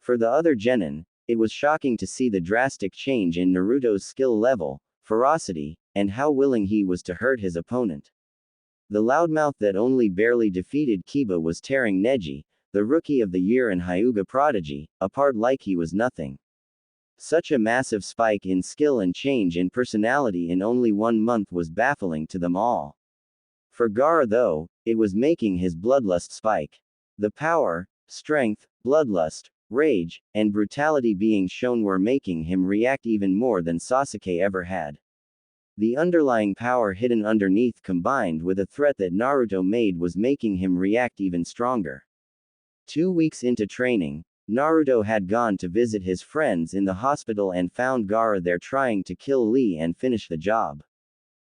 For the other genin, it was shocking to see the drastic change in Naruto's skill level, ferocity, and how willing he was to hurt his opponent. The loudmouth that only barely defeated Kiba was tearing Neji, the rookie of the year and Hyuga prodigy, apart like he was nothing. Such a massive spike in skill and change in personality in only 1 month was baffling to them all. For Gaara though, it was making his bloodlust spike. The power, strength, bloodlust, rage, and brutality being shown were making him react even more than Sasuke ever had. The underlying power hidden underneath combined with a threat that Naruto made was making him react even stronger. 2 weeks into training, Naruto had gone to visit his friends in the hospital and found Gaara there trying to kill Lee and finish the job.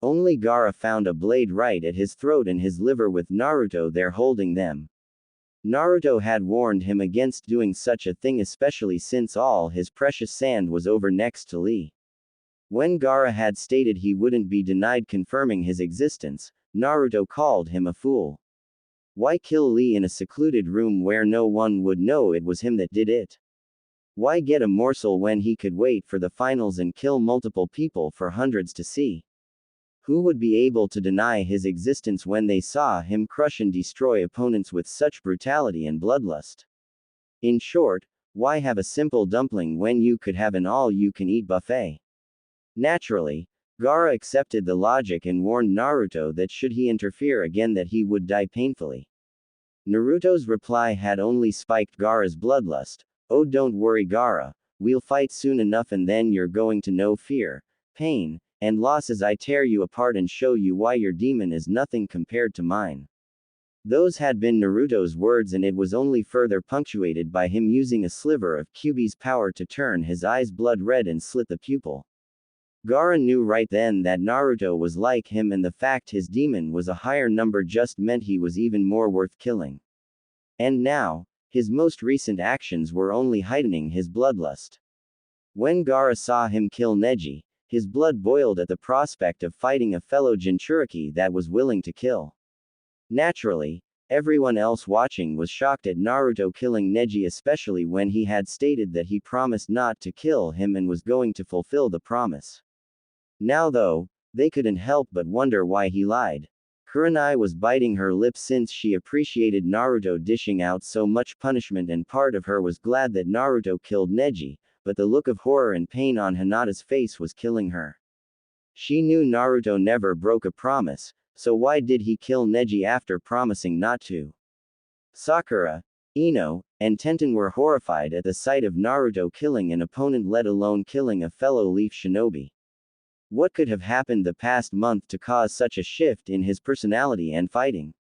Only Gaara found a blade right at his throat and his liver with Naruto there holding them. Naruto had warned him against doing such a thing, especially since all his precious sand was over next to Lee. When Gaara had stated he wouldn't be denied confirming his existence, Naruto called him a fool. Why kill Lee in a secluded room where no one would know it was him that did it? Why get a morsel when he could wait for the finals and kill multiple people for hundreds to see? Who would be able to deny his existence when they saw him crush and destroy opponents with such brutality and bloodlust? In short, why have a simple dumpling when you could have an all-you-can-eat buffet? Naturally, Gaara accepted the logic and warned Naruto that should he interfere again that he would die painfully. Naruto's reply had only spiked Gaara's bloodlust. Oh, don't worry, Gaara, we'll fight soon enough and then you're going to know fear, pain, and loss as I tear you apart and show you why your demon is nothing compared to mine. Those had been Naruto's words, and it was only further punctuated by him using a sliver of Kyuubi's power to turn his eyes blood red and slit the pupil. Gaara knew right then that Naruto was like him, and the fact his demon was a higher number just meant he was even more worth killing. And now, his most recent actions were only heightening his bloodlust. When Gaara saw him kill Neji, his blood boiled at the prospect of fighting a fellow Jinchuriki that was willing to kill. Naturally, everyone else watching was shocked at Naruto killing Neji, especially when he had stated that he promised not to kill him and was going to fulfill the promise. Now though, they couldn't help but wonder why he lied. Kurenai was biting her lip since she appreciated Naruto dishing out so much punishment, and part of her was glad that Naruto killed Neji, but the look of horror and pain on Hinata's face was killing her. She knew Naruto never broke a promise, so why did he kill Neji after promising not to? Sakura, Ino, and Tenten were horrified at the sight of Naruto killing an opponent, let alone killing a fellow Leaf Shinobi. What could have happened the past month to cause such a shift in his personality and fighting?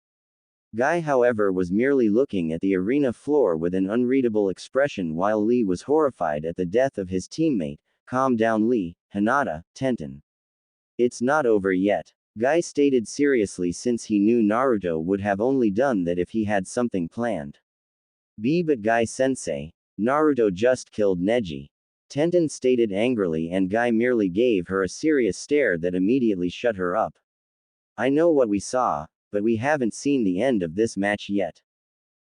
Guy, however, was merely looking at the arena floor with an unreadable expression while Lee was horrified at the death of his teammate. Calm down, Lee, Hinata, Tenten. It's not over yet, Guy stated seriously, since he knew Naruto would have only done that if he had something planned. But Guy-sensei, Naruto just killed Neji, Tenten stated angrily, and Guy merely gave her a serious stare that immediately shut her up. I know what we saw, but we haven't seen the end of this match yet,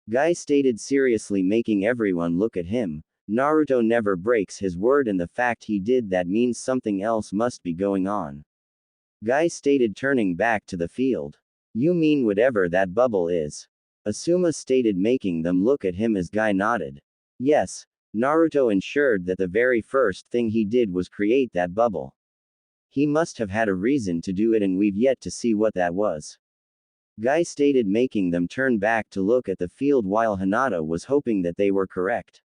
Guy stated seriously, making everyone look at him. Naruto never breaks his word, and the fact he did that means something else must be going on, Guy stated, turning back to the field. You mean whatever that bubble is? Asuma stated, making them look at him as Guy nodded. Yes, Naruto ensured that the very first thing he did was create that bubble. He must have had a reason to do it, and we've yet to see what that was, Guy stated, making them turn back to look at the field while Hinata was hoping that they were correct.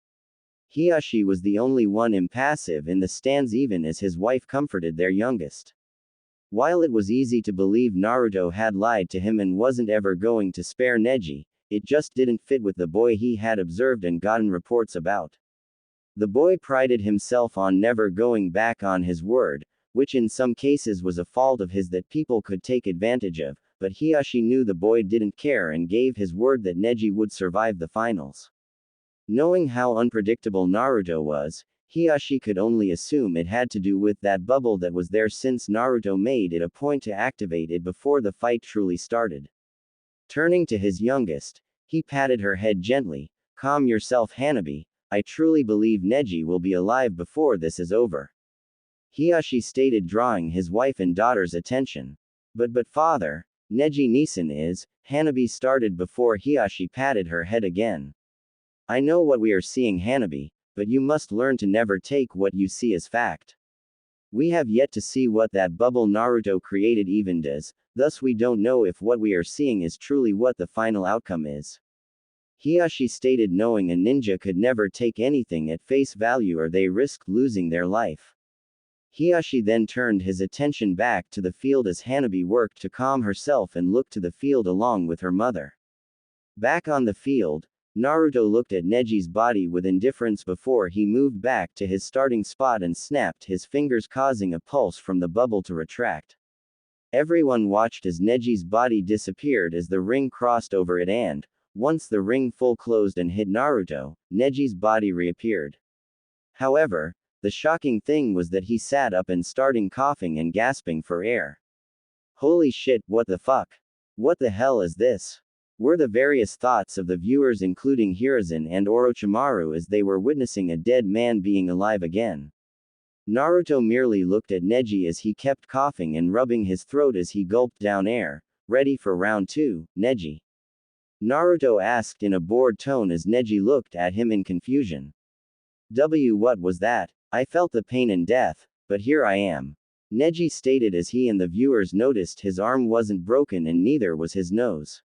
Hiyashi was the only one impassive in the stands, even as his wife comforted their youngest. While it was easy to believe Naruto had lied to him and wasn't ever going to spare Neji, it just didn't fit with the boy he had observed and gotten reports about. The boy prided himself on never going back on his word, which in some cases was a fault of his that people could take advantage of, but Hiyashi knew the boy didn't care and gave his word that Neji would survive the finals. Knowing how unpredictable Naruto was, Hiyashi could only assume it had to do with that bubble that was there, since Naruto made it a point to activate it before the fight truly started. Turning to his youngest, he patted her head gently. Calm yourself, Hanabi, I truly believe Neji will be alive before this is over, Hiyashi stated, drawing his wife and daughter's attention. But father, Neji Nisan is, Hanabi started before Hiyashi patted her head again. I know what we are seeing, Hanabi, but you must learn to never take what you see as fact. We have yet to see what that bubble Naruto created even does, thus we don't know if what we are seeing is truly what the final outcome is, Hiyashi stated, knowing a ninja could never take anything at face value or they risked losing their life. Hiyashi then turned his attention back to the field as Hanabi worked to calm herself and looked to the field along with her mother. Back on the field, Naruto looked at Neji's body with indifference before he moved back to his starting spot and snapped his fingers, causing a pulse from the bubble to retract. Everyone watched as Neji's body disappeared as the ring crossed over it, and, once the ring full closed and hit Naruto, Neji's body reappeared. However, the shocking thing was that he sat up and started coughing and gasping for air. Holy shit, what the fuck? What the hell is this? were the various thoughts of the viewers, including Hiruzen and Orochimaru, as they were witnessing a dead man being alive again. Naruto merely looked at Neji as he kept coughing and rubbing his throat as he gulped down air. Ready for round 2, Neji? Naruto asked in a bored tone as Neji looked at him in confusion. What was that? I felt the pain and death, but here I am. Neji stated as he and the viewers noticed his arm wasn't broken and neither was his nose.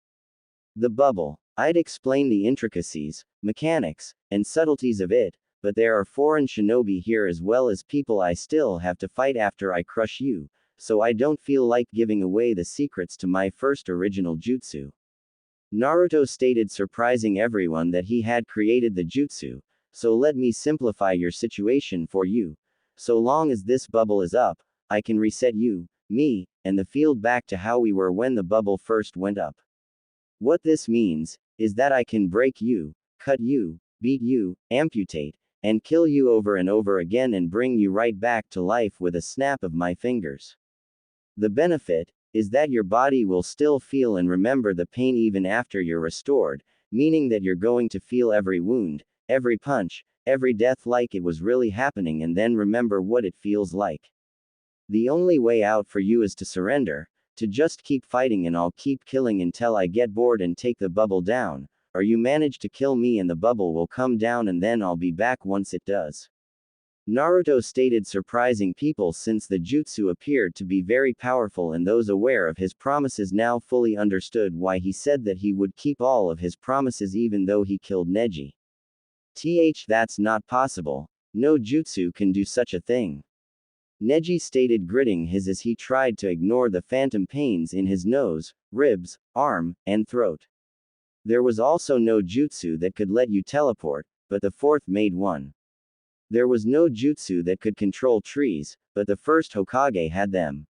The bubble. I'd explain the intricacies, mechanics, and subtleties of it, but there are foreign shinobi here as well as people I still have to fight after I crush you, so I don't feel like giving away the secrets to my first original jutsu. Naruto stated, surprising everyone that he had created the jutsu, so let me simplify your situation for you. So long as this bubble is up, I can reset you, me, and the field back to how we were when the bubble first went up. What this means, is that I can break you, cut you, beat you, amputate, and kill you over and over again and bring you right back to life with a snap of my fingers. The benefit is that your body will still feel and remember the pain even after you're restored, meaning that you're going to feel every wound, every punch, every death like it was really happening and then remember what it feels like. The only way out for you is to surrender, to just keep fighting and I'll keep killing until I get bored and take the bubble down, or you manage to kill me and the bubble will come down and then I'll be back once it does. Naruto stated, surprising people since the jutsu appeared to be very powerful and those aware of his promises now fully understood why he said that he would keep all of his promises even though he killed Neji. That's not possible. No jutsu can do such a thing. Neji stated, gritting his as he tried to ignore the phantom pains in his nose, ribs, arm, and throat. There was also no jutsu that could let you teleport, but the fourth made one. There was no jutsu that could control trees, but the first Hokage had them.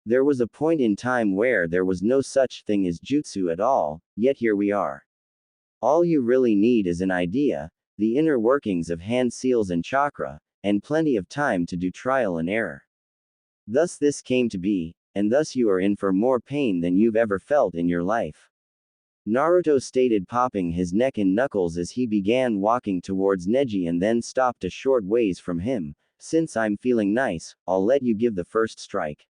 There was a point in time where there was no such thing as jutsu at all, yet here we are. All you really need is an idea, the inner workings of hand seals and chakra, and plenty of time to do trial and error. Thus this came to be, and thus you are in for more pain than you've ever felt in your life. Naruto stated, popping his neck and knuckles as he began walking towards Neji and then stopped a short ways from him. Since I'm feeling nice, I'll let you give the first strike.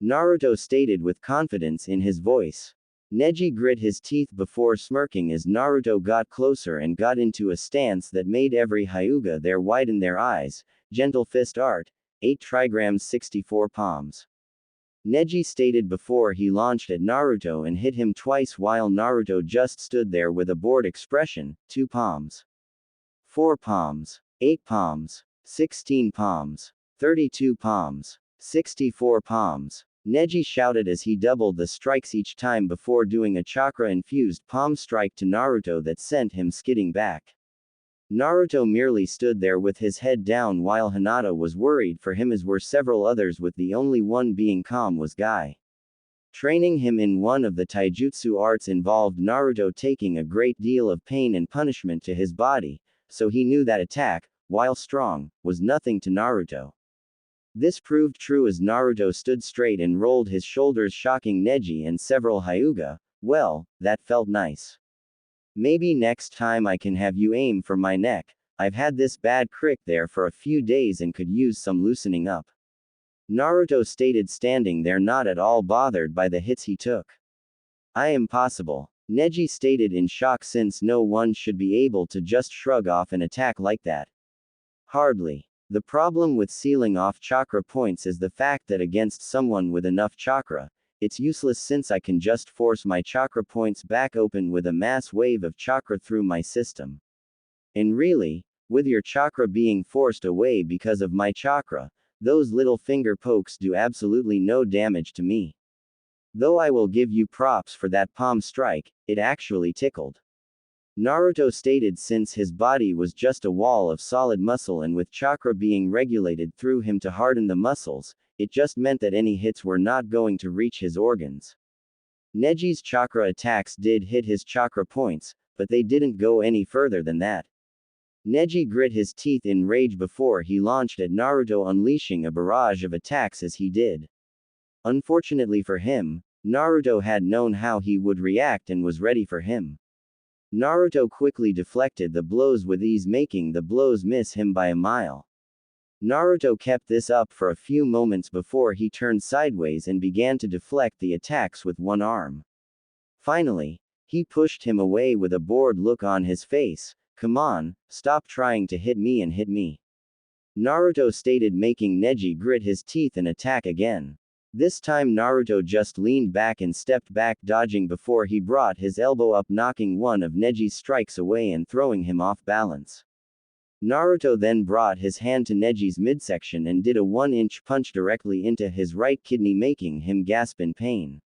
Naruto stated with confidence in his voice. Neji grit his teeth before smirking as Naruto got closer and got into a stance that made every Hyuga there widen their eyes. Gentle fist art, 8 trigrams 64 palms. Neji stated before he launched at Naruto and hit him twice while Naruto just stood there with a bored expression. 2 palms. 4 palms. 8 palms. 16 palms. 32 palms. 64 palms. Neji shouted as he doubled the strikes each time before doing a chakra-infused palm strike to Naruto that sent him skidding back. Naruto merely stood there with his head down while Hinata was worried for him, as were several others, with the only one being calm was Guy. Training him in one of the taijutsu arts involved Naruto taking a great deal of pain and punishment to his body, so he knew that attack, while strong, was nothing to Naruto. This proved true as Naruto stood straight and rolled his shoulders, shocking Neji and several Hyuga. Well, that felt nice. Maybe next time I can have you aim for my neck. I've had this bad crick there for a few days and could use some loosening up. Naruto stated, standing there not at all bothered by the hits he took. Impossible. Neji stated in shock, since no one should be able to just shrug off an attack like that. Hardly. The problem with sealing off chakra points is the fact that against someone with enough chakra, it's useless, since I can just force my chakra points back open with a mass wave of chakra through my system. And really, with your chakra being forced away because of my chakra, those little finger pokes do absolutely no damage to me. Though I will give you props for that palm strike, it actually tickled. Naruto stated, since his body was just a wall of solid muscle and with chakra being regulated through him to harden the muscles, it just meant that any hits were not going to reach his organs. Neji's chakra attacks did hit his chakra points, but they didn't go any further than that. Neji grit his teeth in rage before he launched at Naruto, unleashing a barrage of attacks as he did. Unfortunately for him, Naruto had known how he would react and was ready for him. Naruto quickly deflected the blows with ease, making the blows miss him by a mile. Naruto kept this up for a few moments before he turned sideways and began to deflect the attacks with one arm. Finally, he pushed him away with a bored look on his face. "Come on, stop trying to hit me and hit me," Naruto stated, making Neji grit his teeth and attack again. This time Naruto just leaned back and stepped back, dodging before he brought his elbow up, knocking one of Neji's strikes away and throwing him off balance. Naruto then brought his hand to Neji's midsection and did a 1-inch punch directly into his right kidney, making him gasp in pain.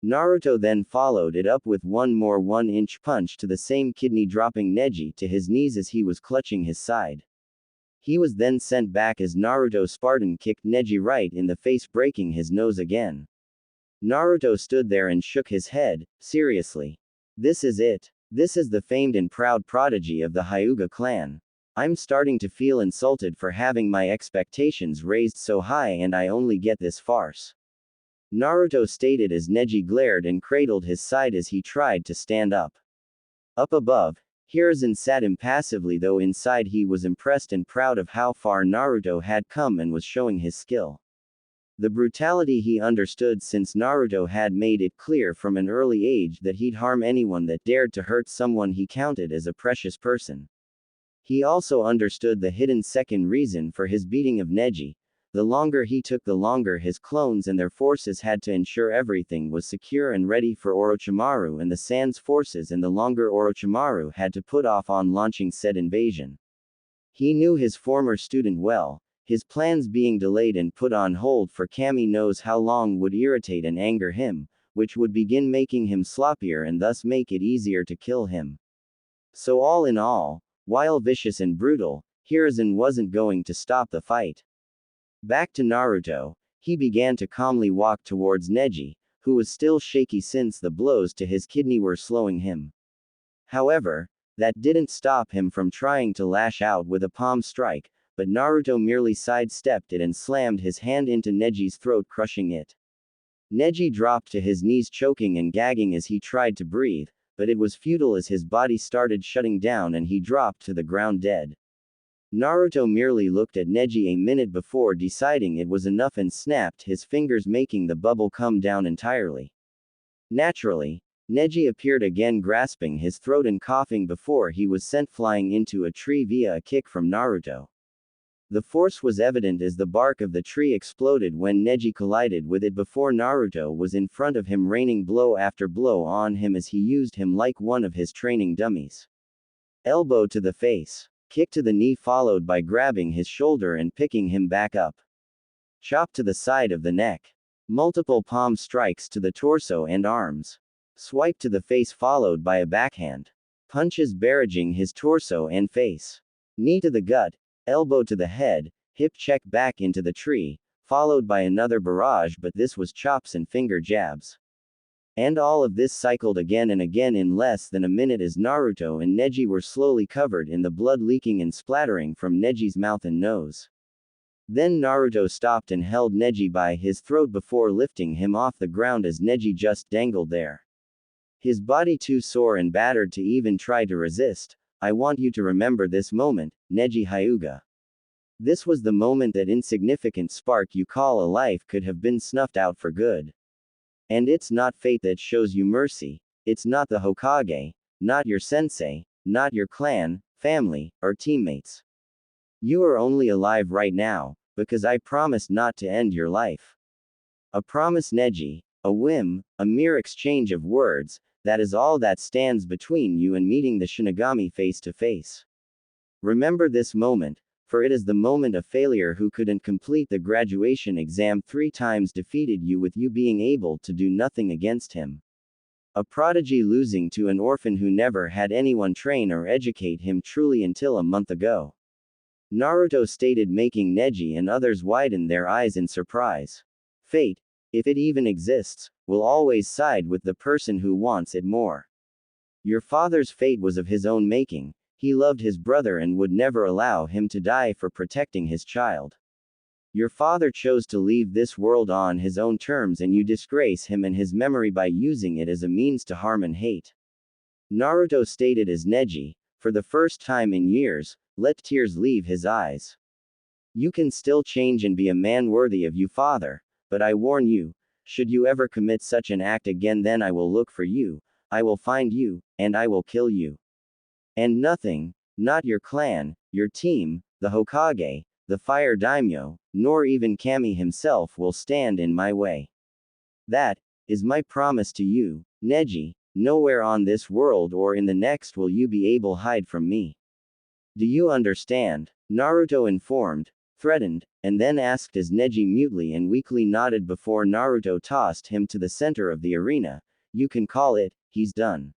Naruto then followed it up with one more 1-inch punch to the same kidney, dropping Neji to his knees as he was clutching his side. He was then sent back as Naruto Spartan kicked Neji right in the face, breaking his nose again. Naruto stood there and shook his head. "Seriously? This is it? This is the famed and proud prodigy of the Hyuga clan. I'm starting to feel insulted for having my expectations raised so high and I only get this farce," Naruto stated as Neji glared and cradled his side as he tried to stand up. Up above, Hiruzen sat impassively, though inside he was impressed and proud of how far Naruto had come and was showing his skill. The brutality he understood, since Naruto had made it clear from an early age that he'd harm anyone that dared to hurt someone he counted as a precious person. He also understood the hidden second reason for his beating of Neji. The longer he took, the longer his clones and their forces had to ensure everything was secure and ready for Orochimaru and the Sans forces, and the longer Orochimaru had to put off on launching said invasion. He knew his former student well. His plans being delayed and put on hold for Kami knows how long would irritate and anger him, which would begin making him sloppier and thus make it easier to kill him. So all in all, while vicious and brutal, Hiruzen wasn't going to stop the fight. Back to Naruto, he began to calmly walk towards Neji, who was still shaky since the blows to his kidney were slowing him. However, that didn't stop him from trying to lash out with a palm strike, but Naruto merely sidestepped it and slammed his hand into Neji's throat, crushing it. Neji dropped to his knees, choking and gagging as he tried to breathe, but it was futile as his body started shutting down and he dropped to the ground dead. Naruto merely looked at Neji a minute before deciding it was enough and snapped his fingers, making the bubble come down entirely. Naturally, Neji appeared again, grasping his throat and coughing before he was sent flying into a tree via a kick from Naruto. The force was evident as the bark of the tree exploded when Neji collided with it before Naruto was in front of him, raining blow after blow on him as he used him like one of his training dummies. Elbow to the face. Kick to the knee, followed by grabbing his shoulder and picking him back up. Chop to the side of the neck. Multiple palm strikes to the torso and arms. Swipe to the face, followed by a backhand. Punches barraging his torso and face. Knee to the gut. Elbow to the head. Hip check back into the tree, followed by another barrage, but this was chops and finger jabs. And all of this cycled again and again in less than a minute as Naruto and Neji were slowly covered in the blood, leaking and splattering from Neji's mouth and nose. Then Naruto stopped and held Neji by his throat before lifting him off the ground as Neji just dangled there. His body too sore and battered to even try to resist. "I want you to remember this moment, Neji Hyuga. This was the moment that insignificant spark you call a life could have been snuffed out for good. And it's not fate that shows you mercy, it's not the Hokage, not your sensei, not your clan, family, or teammates. You are only alive right now, because I promised not to end your life. A promise, Neji, a whim, a mere exchange of words, that is all that stands between you and meeting the Shinigami face to face. Remember this moment, for it is the moment a failure who couldn't complete the graduation exam 3 times defeated you, with you being able to do nothing against him. A prodigy losing to an orphan who never had anyone train or educate him truly until a month ago," Naruto stated, making Neji and others widen their eyes in surprise. "Fate, if it even exists, will always side with the person who wants it more. Your father's fate was of his own making. He loved his brother and would never allow him to die for protecting his child. Your father chose to leave this world on his own terms and you disgrace him and his memory by using it as a means to harm and hate. Naruto stated as Neji, for the first time in years, let tears leave his eyes. You can still change and be a man worthy of you, father, but I warn you, should you ever commit such an act again, then I will look for you, I will find you, and I will kill you. And nothing, not your clan, your team, the Hokage, the Fire Daimyo, nor even Kami himself will stand in my way. That is my promise to you, Neji. Nowhere on this world or in the next will you be able to hide from me. Do you understand? Naruto informed, threatened, and then asked as Neji mutely and weakly nodded before Naruto tossed him to the center of the arena. You can call it, he's done.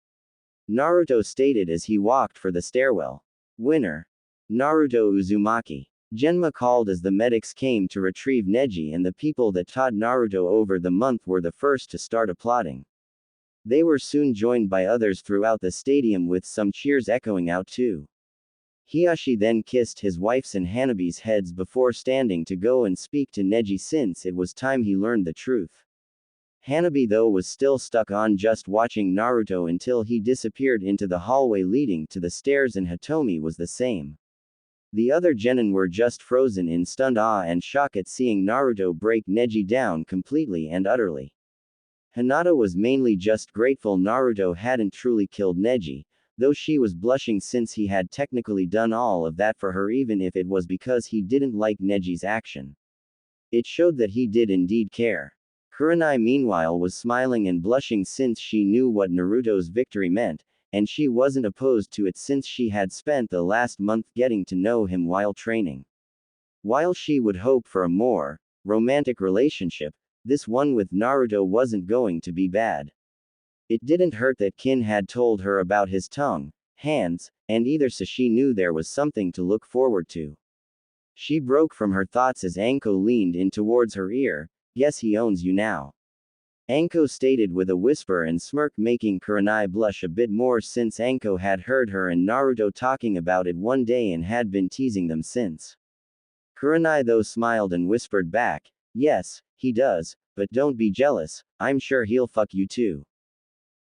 Naruto stated as he walked for the stairwell. Winner. Naruto Uzumaki. Genma called as the medics came to retrieve Neji, and the people that taught Naruto over the month were the first to start applauding. They were soon joined by others throughout the stadium with some cheers echoing out too. Hiyashi then kissed his wife's and Hanabi's heads before standing to go and speak to Neji since it was time he learned the truth. Hanabi though was still stuck on just watching Naruto until he disappeared into the hallway leading to the stairs, and Hitomi was the same. The other genin were just frozen in stunned awe and shock at seeing Naruto break Neji down completely and utterly. Hinata was mainly just grateful Naruto hadn't truly killed Neji, though she was blushing since he had technically done all of that for her, even if it was because he didn't like Neji's action. It showed that he did indeed care. Kurenai meanwhile was smiling and blushing since she knew what Naruto's victory meant, and she wasn't opposed to it since she had spent the last month getting to know him while training. While she would hope for a more romantic relationship, this one with Naruto wasn't going to be bad. It didn't hurt that Kin had told her about his tongue, hands, and either, so she knew there was something to look forward to. She broke from her thoughts as Anko leaned in towards her ear. Yes, he owns you now. Anko stated with a whisper and smirk, making Kurenai blush a bit more since Anko had heard her and Naruto talking about it one day and had been teasing them since. Kurenai though smiled and whispered back, yes, he does, but don't be jealous, I'm sure he'll fuck you too.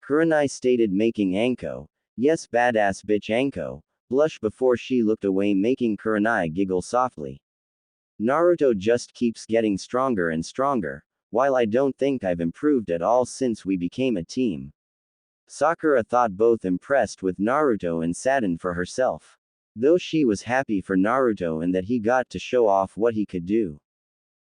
Kurenai stated, making Anko, yes badass bitch Anko, blush before she looked away, making Kurenai giggle softly. Naruto just keeps getting stronger and stronger, while I don't think I've improved at all since we became a team. Sakura thought, both impressed with Naruto and saddened for herself. Though she was happy for Naruto and that he got to show off what he could do.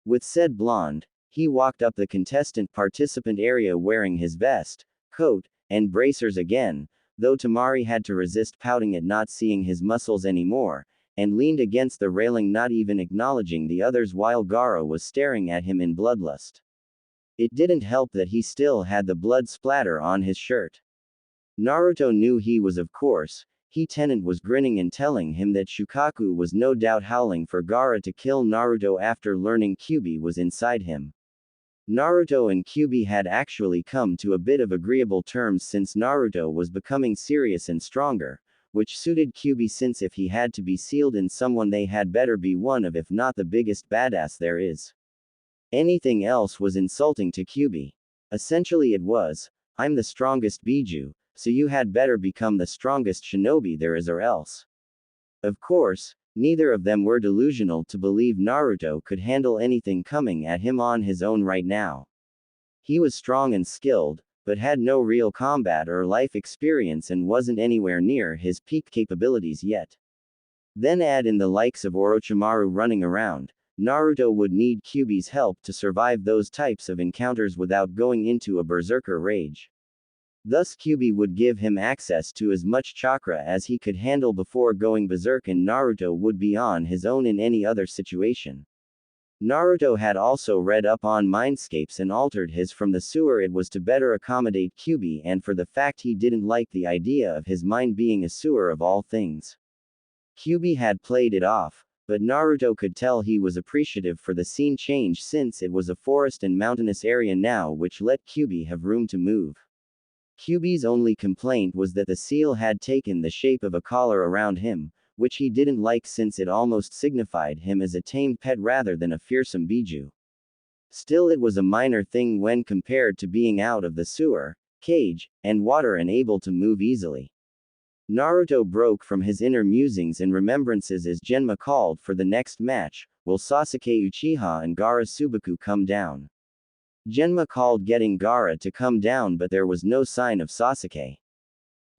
With said blonde, he walked up the contestant participant area wearing his vest, coat, and bracers again, though Tamari had to resist pouting at not seeing his muscles anymore, and leaned against the railing, not even acknowledging the others while Gaara was staring at him in bloodlust. It didn't help that he still had the blood splatter on his shirt. Naruto knew he was, of course. He Tenant was grinning and telling him that Shukaku was no doubt howling for Gaara to kill Naruto after learning Kyuubi was inside him. Naruto and Kyuubi had actually come to a bit of agreeable terms since Naruto was becoming serious and stronger, which suited Kyuubi since if he had to be sealed in someone, they had better be one of, if not the biggest badass there is. Anything else was insulting to Kyuubi. Essentially it was, I'm the strongest Biju, so you had better become the strongest shinobi there is, or else. Of course, neither of them were delusional to believe Naruto could handle anything coming at him on his own right now. He was strong and skilled, but had no real combat or life experience and wasn't anywhere near his peak capabilities yet. Then add in the likes of Orochimaru running around, Naruto would need Kyuubi's help to survive those types of encounters without going into a berserker rage. Thus Kyuubi would give him access to as much chakra as he could handle before going berserk, and Naruto would be on his own in any other situation. Naruto had also read up on mindscapes and altered his from the sewer. It was to better accommodate Kyuubi and for the fact he didn't like the idea of his mind being a sewer of all things. Kyuubi had played it off, but Naruto could tell he was appreciative for the scene change since it was a forest and mountainous area now, which let Kyuubi have room to move. Kyuubi's only complaint was that the seal had taken the shape of a collar around him, which he didn't like since it almost signified him as a tamed pet rather than a fearsome biju. Still, it was a minor thing when compared to being out of the sewer, cage, and water and able to move easily. Naruto broke from his inner musings and remembrances as Genma called for the next match. Will Sasuke Uchiha and Gaara Subaku come down? Genma called getting Gaara to come down, but there was no sign of Sasuke.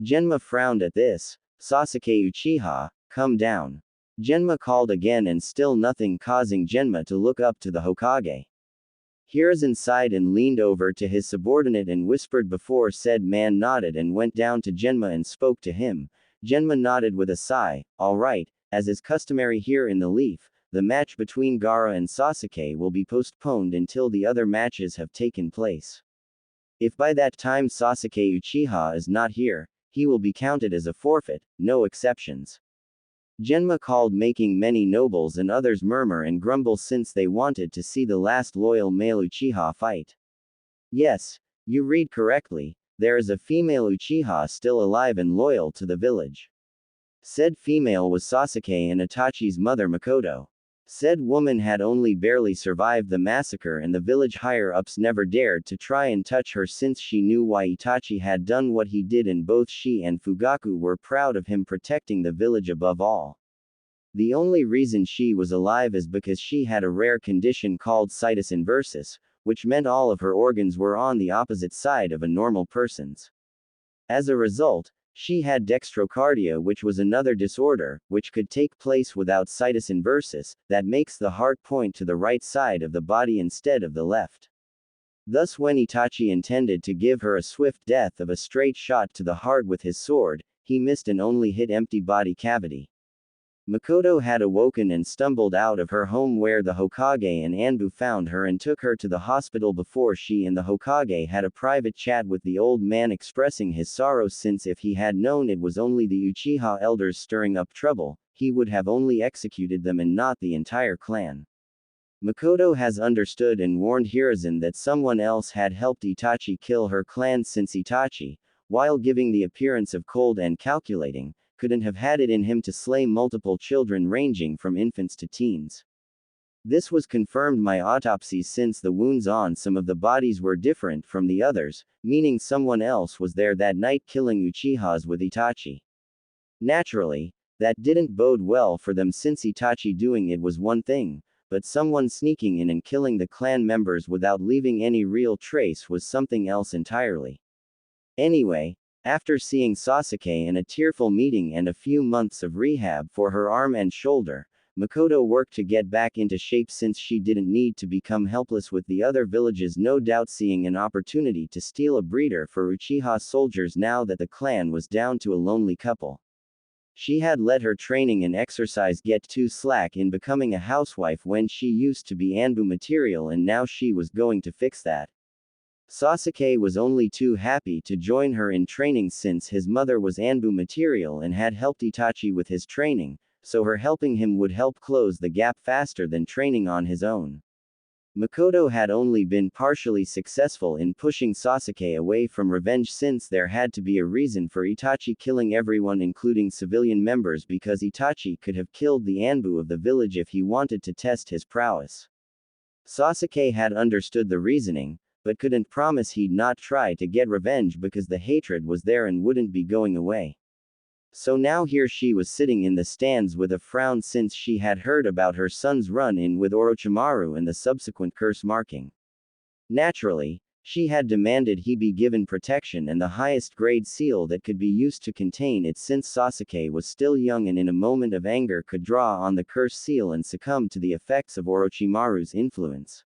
Genma frowned at this. Sasuke Uchiha, come down. Genma called again and still nothing, causing Genma to look up to the Hokage. Hiruzen sighed and leaned over to his subordinate and whispered before said man nodded and went down to Genma and spoke to him. Genma nodded with a sigh. All right, as is customary here in the Leaf, the match between Gaara and Sasuke will be postponed until the other matches have taken place. If by that time Sasuke Uchiha is not here, he will be counted as a forfeit, no exceptions. Genma called, making many nobles and others murmur and grumble since they wanted to see the last loyal male Uchiha fight. Yes, you read correctly, there is a female Uchiha still alive and loyal to the village. Said female was Sasuke and Itachi's mother Makoto. Said woman had only barely survived the massacre and the village higher-ups never dared to try and touch her since she knew why Itachi had done what he did, and both she and Fugaku were proud of him protecting the village above all. The only reason she was alive is because she had a rare condition called situs inversus, which meant all of her organs were on the opposite side of a normal person's. As a result, she had dextrocardia, which was another disorder, which could take place without situs inversus, that makes the heart point to the right side of the body instead of the left. Thus when Itachi intended to give her a swift death of a straight shot to the heart with his sword, he missed and only hit empty body cavity. Makoto had awoken and stumbled out of her home where the Hokage and Anbu found her and took her to the hospital before she and the Hokage had a private chat with the old man expressing his sorrow, since if he had known it was only the Uchiha elders stirring up trouble, he would have only executed them and not the entire clan. Makoto has understood and warned Hiruzen that someone else had helped Itachi kill her clan, since Itachi, while giving the appearance of cold and calculating, couldn't have had it in him to slay multiple children ranging from infants to teens. This was confirmed by autopsies since the wounds on some of the bodies were different from the others, meaning someone else was there that night killing Uchihas with Itachi. Naturally, that didn't bode well for them, since Itachi doing it was one thing, but someone sneaking in and killing the clan members without leaving any real trace was something else entirely. Anyway, after seeing Sasuke in a tearful meeting and a few months of rehab for her arm and shoulder, Makoto worked to get back into shape since she didn't need to become helpless with the other villages, no doubt seeing an opportunity to steal a breeder for Uchiha soldiers now that the clan was down to a lonely couple. She had let her training and exercise get too slack in becoming a housewife when she used to be Anbu material, and now she was going to fix that. Sasuke was only too happy to join her in training since his mother was Anbu material and had helped Itachi with his training, so her helping him would help close the gap faster than training on his own. Makoto had only been partially successful in pushing Sasuke away from revenge, since there had to be a reason for Itachi killing everyone including civilian members, because Itachi could have killed the Anbu of the village if he wanted to test his prowess. Sasuke had understood the reasoning, but couldn't promise he'd not try to get revenge because the hatred was there and wouldn't be going away. So now here she was sitting in the stands with a frown, since she had heard about her son's run-in with Orochimaru and the subsequent curse marking. Naturally, she had demanded he be given protection and the highest grade seal that could be used to contain it, since Sasuke was still young and in a moment of anger could draw on the curse seal and succumb to the effects of Orochimaru's influence.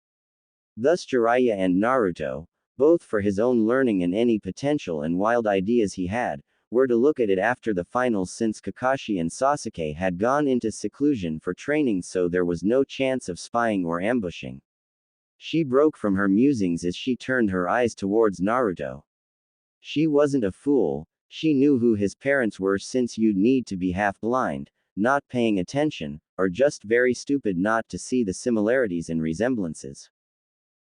Thus Jiraiya and Naruto, both for his own learning and any potential and wild ideas he had, were to look at it after the finals, since Kakashi and Sasuke had gone into seclusion for training, so there was no chance of spying or ambushing. She broke from her musings as she turned her eyes towards Naruto. She wasn't a fool, she knew who his parents were, since you'd need to be half blind, not paying attention, or just very stupid not to see the similarities and resemblances.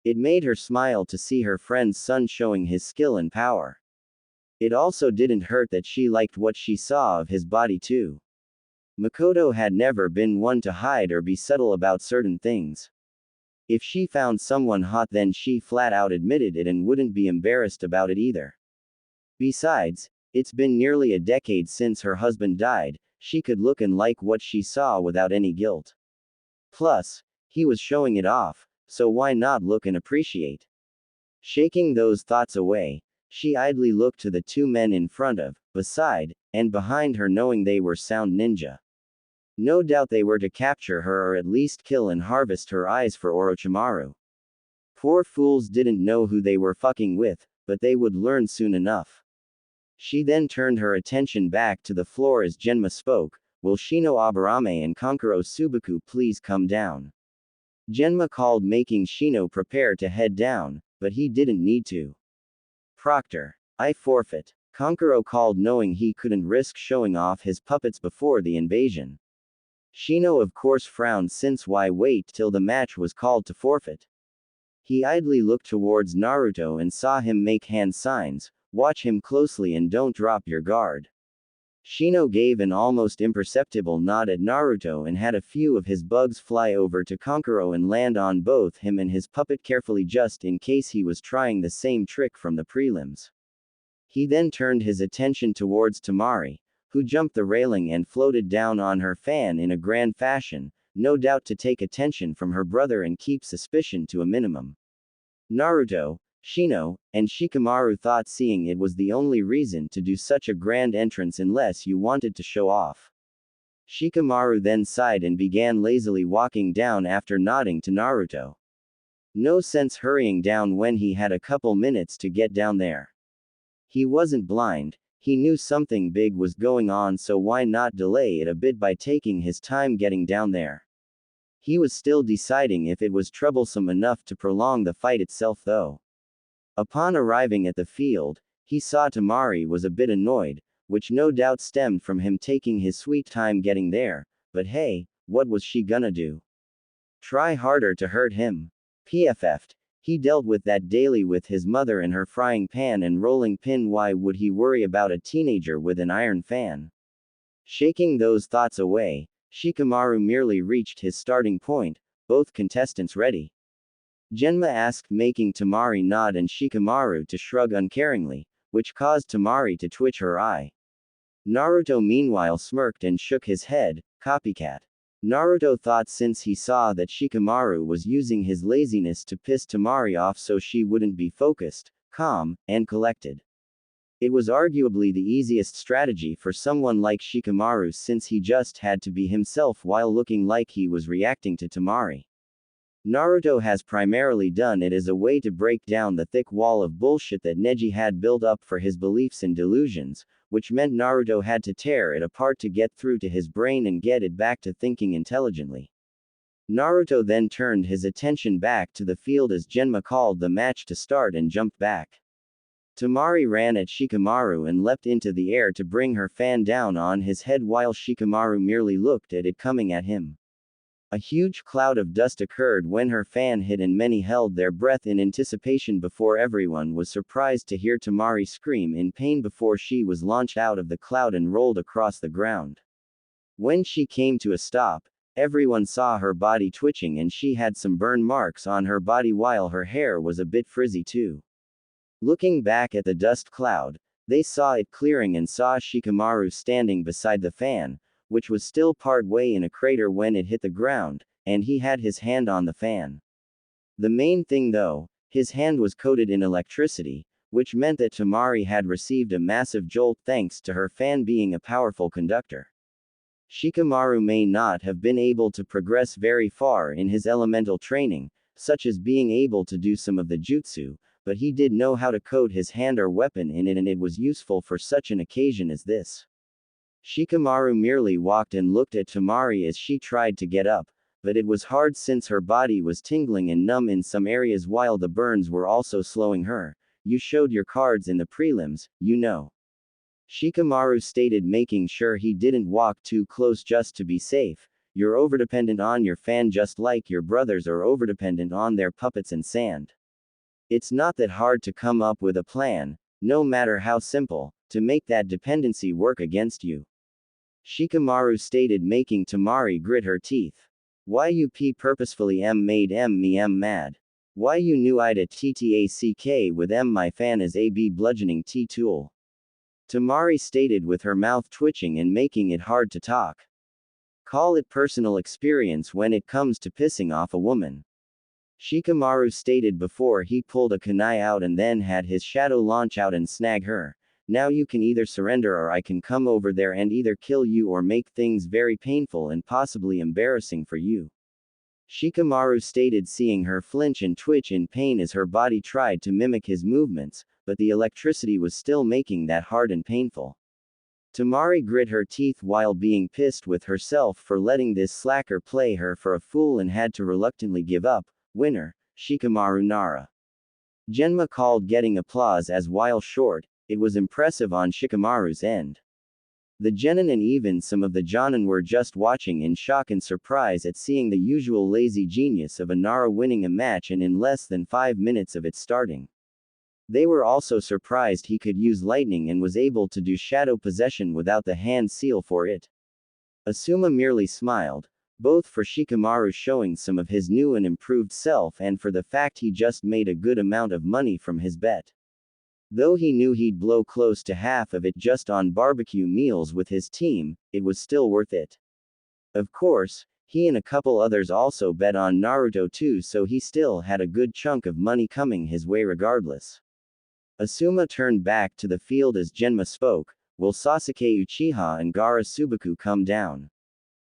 It made her smile to see her friend's son showing his skill and power. It also didn't hurt that she liked what she saw of his body too. Makoto had never been one to hide or be subtle about certain things. If she found someone hot, then she flat out admitted it and wouldn't be embarrassed about it either. Besides, it's been nearly a decade since her husband died, she could look and like what she saw without any guilt. Plus, he was showing it off, so why not look and appreciate? Shaking those thoughts away, she idly looked to the two men in front of, beside, and behind her, knowing they were sound ninja. No doubt they were to capture her or at least kill and harvest her eyes for Orochimaru. Poor fools didn't know who they were fucking with, but they would learn soon enough. She then turned her attention back to the floor as Genma spoke. Will Shino Aburame and Kankuro Subaku please come down? Genma called, making Shino prepare to head down, but he didn't need to. Proctor, I forfeit. Kankuro called, knowing he couldn't risk showing off his puppets before the invasion. Shino of course frowned, since why wait till the match was called to forfeit? He idly looked towards Naruto and saw him make hand signs. Watch him closely and don't drop your guard. Shino gave an almost imperceptible nod at Naruto and had a few of his bugs fly over to Kankuro and land on both him and his puppet carefully, just in case he was trying the same trick from the prelims. He then turned his attention towards Temari, who jumped the railing and floated down on her fan in a grand fashion, no doubt to take attention from her brother and keep suspicion to a minimum. Naruto, Shino, and Shikamaru thought seeing it was the only reason to do such a grand entrance unless you wanted to show off. Shikamaru then sighed and began lazily walking down after nodding to Naruto. No sense hurrying down when he had a couple minutes to get down there. He wasn't blind, he knew something big was going on, so why not delay it a bit by taking his time getting down there? He was still deciding if it was troublesome enough to prolong the fight itself though. Upon arriving at the field, he saw Temari was a bit annoyed, which no doubt stemmed from him taking his sweet time getting there, but hey, what was she gonna do? Try harder to hurt him? PFF'd. He dealt with that daily with his mother and her frying pan and rolling pin. Why would he worry about a teenager with an iron fan? Shaking those thoughts away, Shikamaru merely reached his starting point, both contestants ready. Genma asked, making Temari nod and Shikamaru to shrug uncaringly, which caused Temari to twitch her eye. Naruto meanwhile smirked and shook his head. Copycat. Naruto thought, since he saw that Shikamaru was using his laziness to piss Temari off so she wouldn't be focused, calm, and collected. It was arguably the easiest strategy for someone like Shikamaru, since he just had to be himself while looking like he was reacting to Temari. Naruto has primarily done it as a way to break down the thick wall of bullshit that Neji had built up for his beliefs and delusions, which meant Naruto had to tear it apart to get through to his brain and get it back to thinking intelligently. Naruto then turned his attention back to the field as Genma called the match to start and jumped back. Temari ran at Shikamaru and leapt into the air to bring her fan down on his head while Shikamaru merely looked at it coming at him. A huge cloud of dust occurred when her fan hit and many held their breath in anticipation before everyone was surprised to hear Temari scream in pain before she was launched out of the cloud and rolled across the ground. When she came to a stop, everyone saw her body twitching and she had some burn marks on her body while her hair was a bit frizzy too. Looking back at the dust cloud, they saw it clearing and saw Shikamaru standing beside the fan, which was still part way in a crater when it hit the ground, and he had his hand on the fan. The main thing though, his hand was coated in electricity, which meant that Temari had received a massive jolt thanks to her fan being a powerful conductor. Shikamaru may not have been able to progress very far in his elemental training, such as being able to do some of the jutsu, but he did know how to coat his hand or weapon in it, and it was useful for such an occasion as this. Shikamaru merely walked and looked at Temari as she tried to get up, but it was hard since her body was tingling and numb in some areas while the burns were also slowing her. You showed your cards in the prelims, you know. Shikamaru stated, making sure he didn't walk too close just to be safe. You're overdependent on your fan just like your brothers are overdependent on their puppets and sand. It's not that hard to come up with a plan, no matter how simple, to make that dependency work against you. Shikamaru stated, making Tamari grit her teeth. Why you purposefully made me mad. Why you knew I'd a TTACK with my fan as a bludgeoning tool. Tamari stated with her mouth twitching and making it hard to talk. Call it personal experience when it comes to pissing off a woman. Shikamaru stated before he pulled a kunai out and then had his shadow launch out and snag her. Now you can either surrender or I can come over there and either kill you or make things very painful and possibly embarrassing for you. Shikamaru stated, seeing her flinch and twitch in pain as her body tried to mimic his movements, but the electricity was still making that hard and painful. Tamari grit her teeth while being pissed with herself for letting this slacker play her for a fool and had to reluctantly give up. Winner, Shikamaru Nara. Genma called, getting applause as while short, it was impressive on Shikamaru's end. The genin and even some of the jonin were just watching in shock and surprise at seeing the usual lazy genius of a Nara winning a match and in less than 5 minutes of it starting. They were also surprised he could use lightning and was able to do shadow possession without the hand seal for it. Asuma merely smiled, both for Shikamaru showing some of his new and improved self and for the fact he just made a good amount of money from his bet. Though he knew he'd blow close to half of it just on barbecue meals with his team, it was still worth it. Of course, he and a couple others also bet on Naruto too, so he still had a good chunk of money coming his way regardless. Asuma turned back to the field as Genma spoke, "Will Sasuke Uchiha and Gaara Subaku come down?"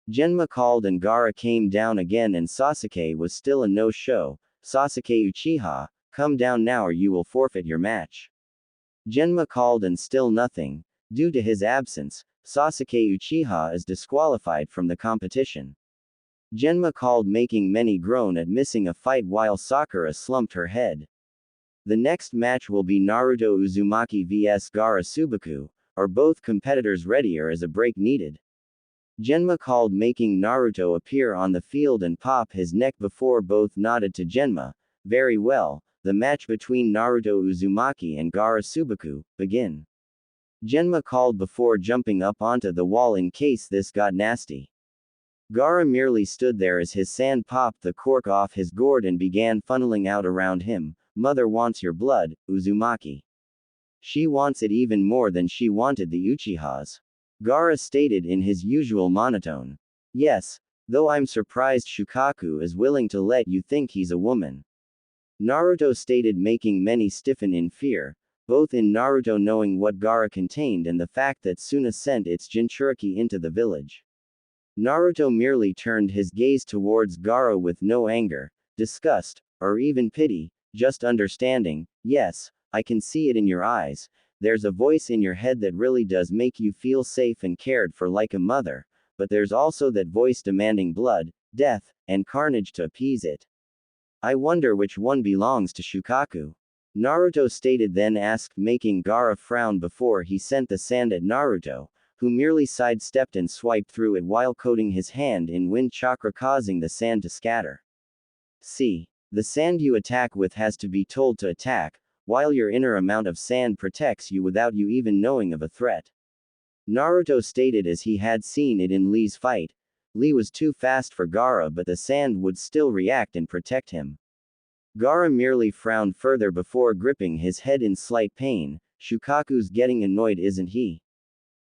Genma called and Gaara came down again and Sasuke was still a no-show. "Sasuke Uchiha, come down now or you will forfeit your match." Genma called and still nothing. Due to his absence, Sasuke Uchiha is disqualified from the competition. Genma called, making many groan at missing a fight while Sakura slumped her head. The next match will be Naruto Uzumaki vs Gaara Subaku. Are both competitors ready or is a break needed? Genma called, making Naruto appear on the field and pop his neck before both nodded to Genma. Very well. The match between Naruto Uzumaki and Gaara Subaku, begin. Genma called before jumping up onto the wall in case this got nasty. Gaara merely stood there as his sand popped the cork off his gourd and began funneling out around him. "Mother wants your blood, Uzumaki. She wants it even more than she wanted the Uchihas." Gaara stated in his usual monotone. "Yes, though I'm surprised Shukaku is willing to let you think he's a woman." Naruto stated, making many stiffen in fear, both in Naruto knowing what Gaara contained and the fact that Suna sent its Jinchuriki into the village. Naruto merely turned his gaze towards Gaara with no anger, disgust, or even pity, just understanding. "Yes, I can see it in your eyes. There's a voice in your head that really does make you feel safe and cared for like a mother, but there's also that voice demanding blood, death, and carnage to appease it. I wonder which one belongs to Shukaku." Naruto stated, then asked, making Gaara frown before he sent the sand at Naruto, who merely sidestepped and swiped through it while coating his hand in wind chakra, causing the sand to scatter. "See, the sand you attack with has to be told to attack, while your inner amount of sand protects you without you even knowing of a threat." Naruto stated as he had seen it in Lee's fight. Lee was too fast for Gaara, but the sand would still react and protect him. Gaara merely frowned further before gripping his head in slight pain. "Shukaku's getting annoyed, isn't he?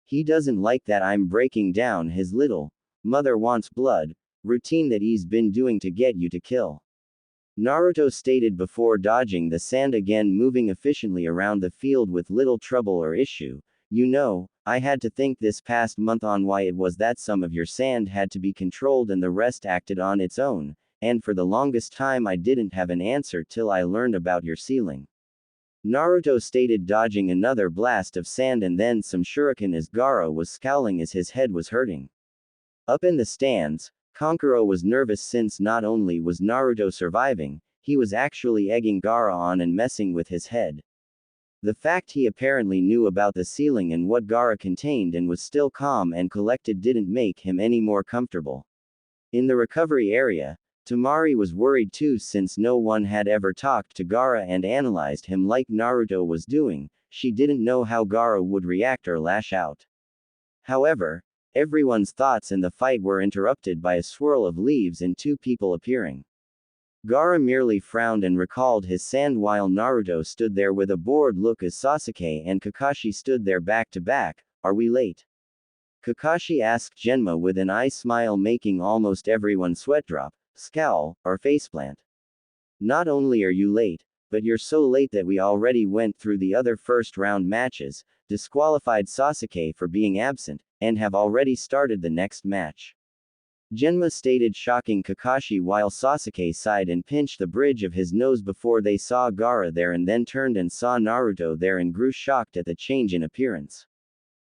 He doesn't like that I'm breaking down his little mother wants blood routine that he's been doing to get you to kill." Naruto stated before dodging the sand again, moving efficiently around the field with little trouble or issue. "You know, I had to think this past month on why it was that some of your sand had to be controlled and the rest acted on its own, and for the longest time I didn't have an answer till I learned about your sealing." Naruto stated, dodging another blast of sand and then some shuriken as Gaara was scowling as his head was hurting. Up in the stands, Kankuro was nervous since not only was Naruto surviving, he was actually egging Gaara on and messing with his head. The fact he apparently knew about the sealing and what Gaara contained and was still calm and collected didn't make him any more comfortable. In the recovery area, Tamari was worried too since no one had ever talked to Gaara and analyzed him like Naruto was doing. She didn't know how Gaara would react or lash out. However, Everyone's thoughts in the fight were interrupted by a swirl of leaves and two people appearing. Gaara merely frowned and recalled his sand while Naruto stood there with a bored look as Sasuke and Kakashi stood there back to back. Are we late? Kakashi asked Genma with an eye smile making almost everyone sweat drop, scowl, or faceplant. Not only are you late, but you're so late that we already went through the other first round matches, disqualified Sasuke for being absent, and have already started the next match. Genma stated, shocking Kakashi while Sasuke sighed and pinched the bridge of his nose before they saw Gaara there and then turned and saw Naruto there and grew shocked at the change in appearance.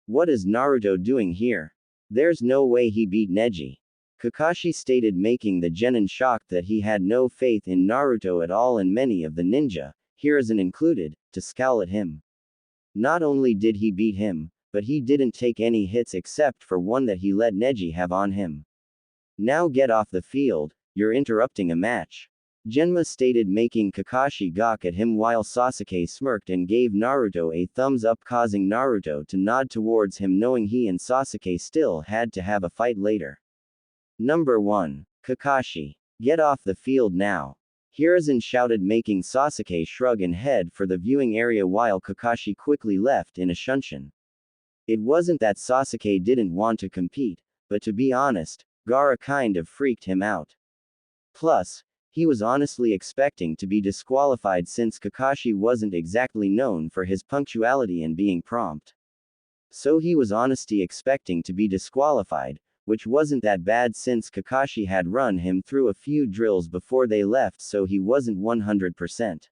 What is Naruto doing here? There's no way he beat Neji. Kakashi stated, making the genin shocked that he had no faith in Naruto at all and many of the ninja, Hiruzen included, to scowl at him. Not only did he beat him, but he didn't take any hits except for one that he let Neji have on him. Now get off the field, you're interrupting a match. Genma stated, making Kakashi gawk at him while Sasuke smirked and gave Naruto a thumbs up, causing Naruto to nod towards him, knowing he and Sasuke still had to have a fight later. Number 1. Kakashi. Get off the field now. Hiruzen shouted, making Sasuke shrug and head for the viewing area while Kakashi quickly left in a shunshin. It wasn't that Sasuke didn't want to compete, but to be honest, Gaara kind of freaked him out. Plus, he was honestly expecting to be disqualified since Kakashi wasn't exactly known for his punctuality and being prompt. So he was honestly expecting to be disqualified, which wasn't that bad since Kakashi had run him through a few drills before they left, so he wasn't 100%.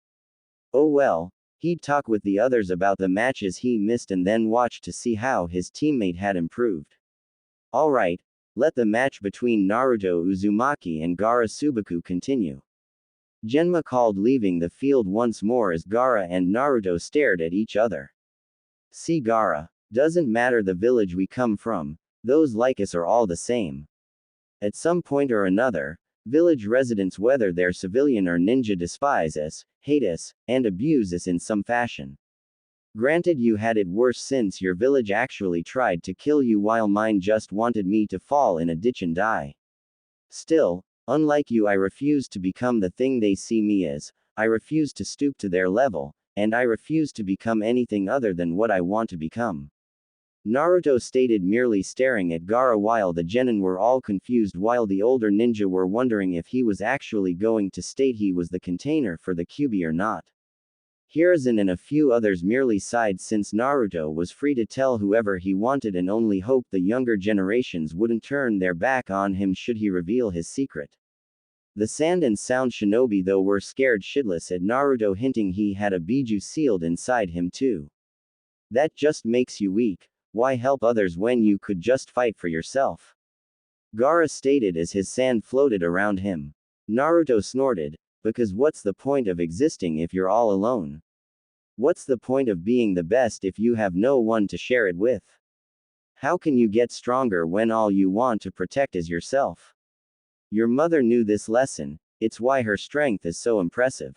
Oh well, he'd talk with the others about the matches he missed and then watch to see how his teammate had improved. Alright, let the match between Naruto Uzumaki and Gaara Subaku continue. Genma called, leaving the field once more as Gaara and Naruto stared at each other. See, Gaara, doesn't matter the village we come from, those like us are all the same. At some point or another, village residents, whether they're civilian or ninja, despise us, hate us, and abuse us in some fashion. Granted, you had it worse since your village actually tried to kill you while mine just wanted me to fall in a ditch and die. Still, unlike you, I refuse to become the thing they see me as, I refuse to stoop to their level, and I refuse to become anything other than what I want to become. Naruto stated, merely staring at Gaara while the genin were all confused while the older ninja were wondering if he was actually going to state he was the container for the Kyuubi or not. Hiruzen and a few others merely sighed since Naruto was free to tell whoever he wanted and only hoped the younger generations wouldn't turn their back on him should he reveal his secret. The sand and sound shinobi though were scared shitless at Naruto, hinting he had a biju sealed inside him too. That just makes you weak. Why help others when you could just fight for yourself? Gaara stated as his sand floated around him. Naruto snorted, because what's the point of existing if you're all alone? What's the point of being the best if you have no one to share it with? How can you get stronger when all you want to protect is yourself? Your mother knew this lesson, it's why her strength is so impressive.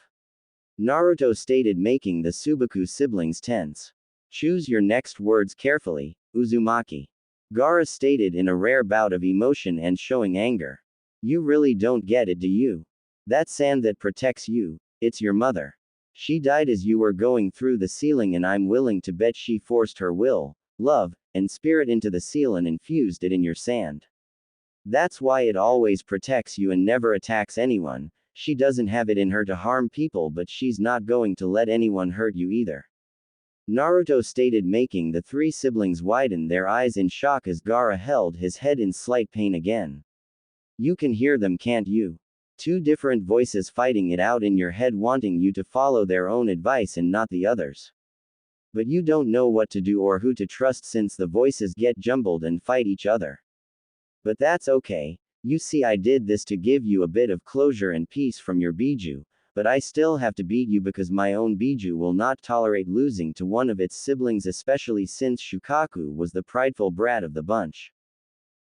Naruto stated, making the Subaku siblings tense. Choose your next words carefully, Uzumaki. Gaara stated in a rare bout of emotion and showing anger. You really don't get it, do you? That sand that protects you, it's your mother. She died as you were going through the ceiling and I'm willing to bet she forced her will, love, and spirit into the seal and infused it in your sand. That's why it always protects you and never attacks anyone. She doesn't have it in her to harm people, but she's not going to let anyone hurt you either. Naruto stated, making the three siblings widen their eyes in shock as Gaara held his head in slight pain again. You can hear them, can't you? Two different voices fighting it out in your head, wanting you to follow their own advice and not the others. But you don't know what to do or who to trust since the voices get jumbled and fight each other. But that's okay. You see, I did this to give you a bit of closure and peace from your biju, but I still have to beat you because my own biju will not tolerate losing to one of its siblings, especially since Shukaku was the prideful brat of the bunch.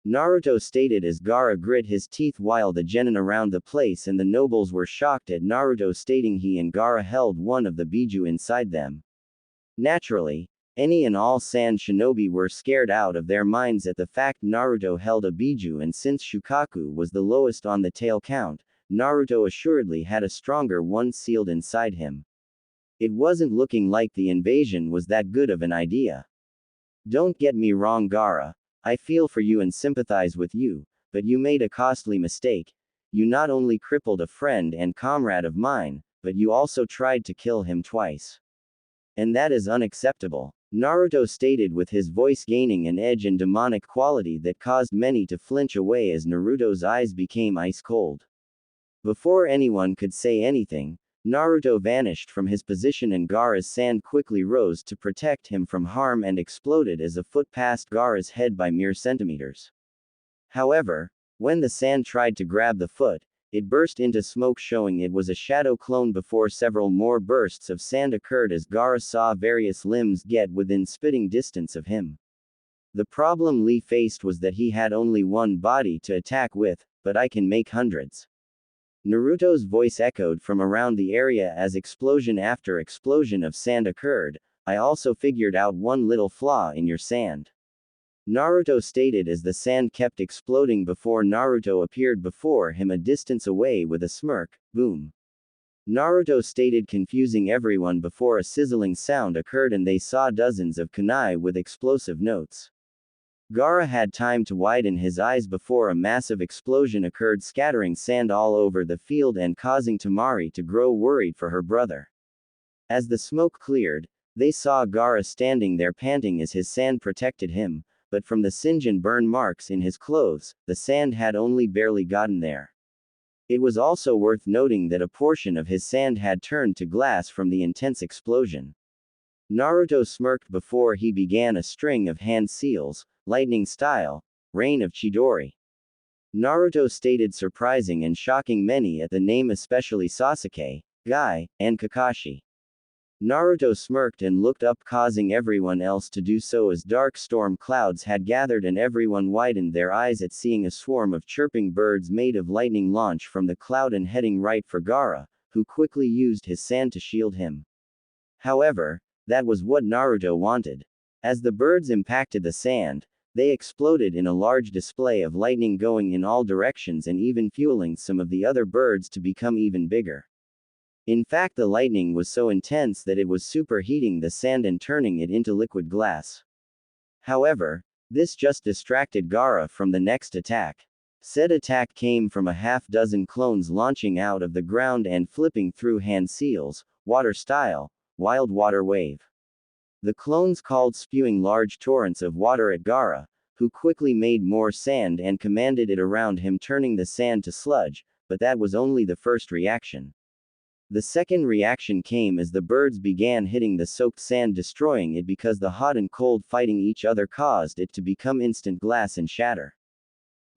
Naruto stated as Gaara grit his teeth while the genin around the place and the nobles were shocked at Naruto stating he and Gaara held one of the biju inside them. Naturally, Any and all sand shinobi were scared out of their minds at the fact Naruto held a biju, and since Shukaku was the lowest on the tail count, Naruto assuredly had a stronger one sealed inside him. It wasn't looking like the invasion was that good of an idea. Don't get me wrong, Gaara. I feel for you and sympathize with you, but you made a costly mistake. You not only crippled a friend and comrade of mine, but you also tried to kill him twice. And that is unacceptable, Naruto stated, with his voice gaining an edge and demonic quality that caused many to flinch away as Naruto's eyes became ice cold. Before anyone could say anything, Naruto vanished from his position and Gaara's sand quickly rose to protect him from harm and exploded as a foot passed Gaara's head by mere centimeters. However, when the sand tried to grab the foot, it burst into smoke, showing it was a shadow clone. Before several more bursts of sand occurred as Gaara saw various limbs get within spitting distance of him. The problem Lee faced was that he had only one body to attack with, but I can make hundreds. Naruto's voice echoed from around the area as explosion after explosion of sand occurred. I also figured out one little flaw in your sand, Naruto stated as the sand kept exploding before Naruto appeared before him a distance away with a smirk. Boom. Naruto stated, confusing everyone before a sizzling sound occurred and they saw dozens of kunai with explosive notes. Gaara had time to widen his eyes before a massive explosion occurred, scattering sand all over the field and causing Temari to grow worried for her brother. As the smoke cleared, they saw Gaara standing there panting as his sand protected him, but from the singe and burn marks in his clothes, the sand had only barely gotten there. It was also worth noting that a portion of his sand had turned to glass from the intense explosion. Naruto smirked before he began a string of hand seals, lightning style, rain of Chidori. Naruto stated, surprising and shocking many at the name, especially Sasuke, Guy, and Kakashi. Naruto smirked and looked up, causing everyone else to do so as dark storm clouds had gathered and everyone widened their eyes at seeing a swarm of chirping birds made of lightning launch from the cloud and heading right for Gaara, who quickly used his sand to shield him. However, that was what Naruto wanted. As the birds impacted the sand, they exploded in a large display of lightning going in all directions and even fueling some of the other birds to become even bigger. In fact, the lightning was so intense that it was superheating the sand and turning it into liquid glass. However, this just distracted Gaara from the next attack. Said attack came from a half-dozen clones launching out of the ground and flipping through hand seals, water style, wild water wave. The clones called, spewing large torrents of water at Gaara, who quickly made more sand and commanded it around him, turning the sand to sludge, but that was only the first reaction. The second reaction came as the birds began hitting the soaked sand, destroying it because the hot and cold fighting each other caused it to become instant glass and shatter.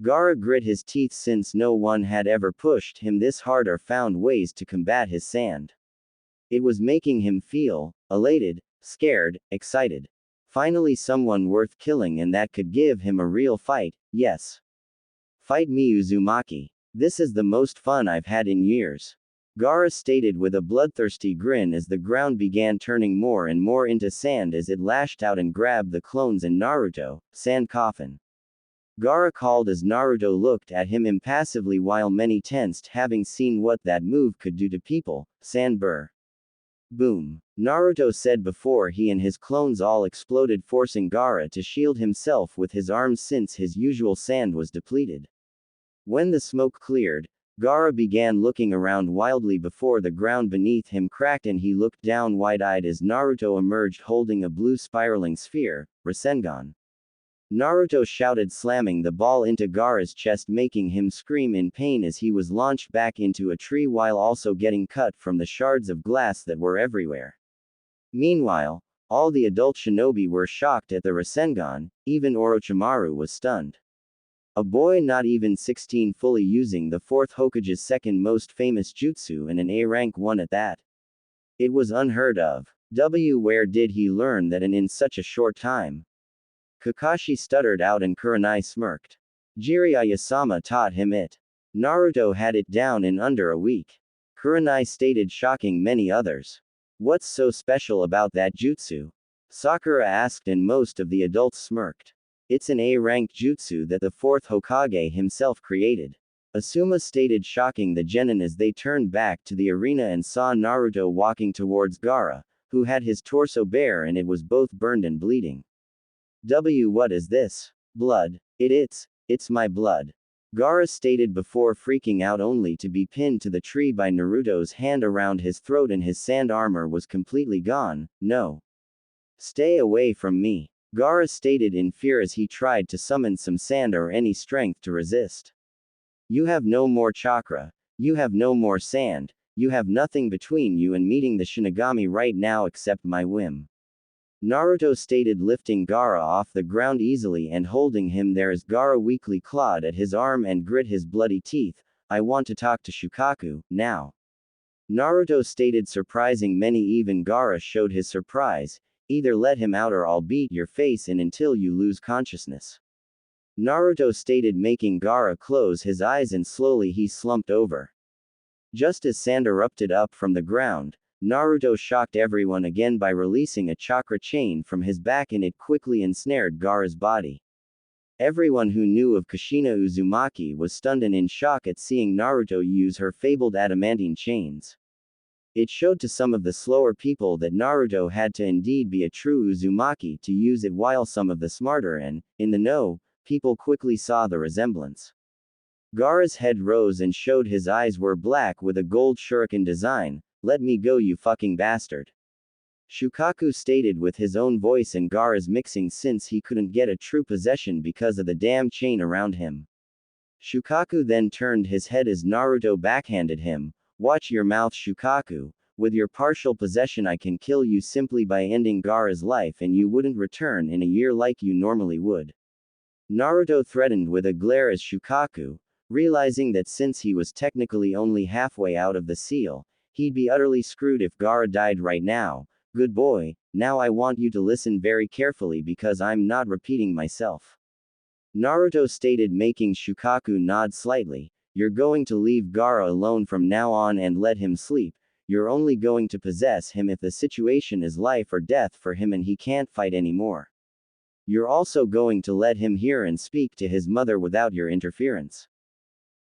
Gaara grit his teeth since no one had ever pushed him this hard or found ways to combat his sand. It was making him feel elated, scared, excited. Finally, someone worth killing and that could give him a real fight. Yes. Fight me, Uzumaki. This is the most fun I've had in years, Gaara stated with a bloodthirsty grin as the ground began turning more and more into sand as it lashed out and grabbed the clones and Naruto. Sand coffin, Gaara called as Naruto looked at him impassively while many tensed, having seen what that move could do to people. Sand burr. Boom, Naruto said before he and his clones all exploded, forcing Gaara to shield himself with his arms since his usual sand was depleted. When the smoke cleared, Gaara began looking around wildly before the ground beneath him cracked and he looked down wide-eyed as Naruto emerged holding a blue spiraling sphere, Rasengan. Naruto shouted, slamming the ball into Gaara's chest, making him scream in pain as he was launched back into a tree while also getting cut from the shards of glass that were everywhere. Meanwhile, all the adult shinobi were shocked at the Rasengan, even Orochimaru was stunned. A boy not even 16 fully using the 4th Hokage's second most famous jutsu and an A rank 1 at that. It was unheard of. Where did he learn that in such a short time? Kakashi stuttered out and Kurenai smirked. Jiraiya-sama taught him it. Naruto had it down in under a week, Kurenai stated, shocking many others. What's so special about that jutsu? Sakura asked and most of the adults smirked. It's an A-rank jutsu that the fourth Hokage himself created. Asuma stated, shocking the genin as they turned back to the arena and saw Naruto walking towards Gaara, who had his torso bare and it was both burned and bleeding. What is this? Blood. It's my blood. Gaara stated before freaking out only to be pinned to the tree by Naruto's hand around his throat and his sand armor was completely gone. No. Stay away from me. Gaara stated in fear as he tried to summon some sand or any strength to resist. You have no more chakra. You have no more sand. You have nothing between you and meeting the Shinigami right now except my whim. Naruto stated, lifting Gaara off the ground easily and holding him there as Gaara weakly clawed at his arm and grit his bloody teeth. I want to talk to Shukaku, now. Naruto stated, surprising many. Even Gaara showed his surprise. Either let him out or I'll beat your face in until you lose consciousness. Naruto stated, making Gaara close his eyes and slowly he slumped over. Just as sand erupted up from the ground, Naruto shocked everyone again by releasing a chakra chain from his back and it quickly ensnared Gaara's body. Everyone who knew of Kushina Uzumaki was stunned and in shock at seeing Naruto use her fabled adamantine chains. It showed to some of the slower people that Naruto had to indeed be a true Uzumaki to use it, while some of the smarter and, in the know, people quickly saw the resemblance. Gaara's head rose and showed his eyes were black with a gold shuriken design. Let me go, you fucking bastard. Shukaku stated with his own voice and Gaara's mixing since he couldn't get a true possession because of the damn chain around him. Shukaku then turned his head as Naruto backhanded him. Watch your mouth, Shukaku. With your partial possession I can kill you simply by ending Gaara's life and you wouldn't return in a year like you normally would. Naruto threatened with a glare as Shukaku, realizing that since he was technically only halfway out of the seal, he'd be utterly screwed if Gaara died right now. Good boy, now I want you to listen very carefully because I'm not repeating myself. Naruto stated, making Shukaku nod slightly. You're going to leave Gaara alone from now on and let him sleep. You're only going to possess him if the situation is life or death for him and he can't fight anymore. You're also going to let him hear and speak to his mother without your interference.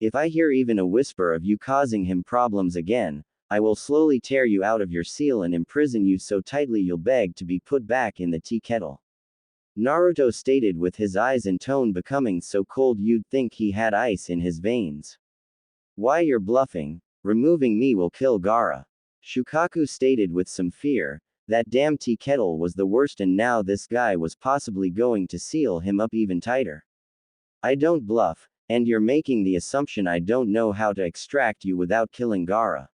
If I hear even a whisper of you causing him problems again, I will slowly tear you out of your seal and imprison you so tightly you'll beg to be put back in the tea kettle. Naruto stated with his eyes and tone becoming so cold you'd think he had ice in his veins. Why, you're bluffing. Removing me will kill Gaara. Shukaku stated with some fear. That damn tea kettle was the worst and now this guy was possibly going to seal him up even tighter. I don't bluff, and you're making the assumption I don't know how to extract you without killing Gaara.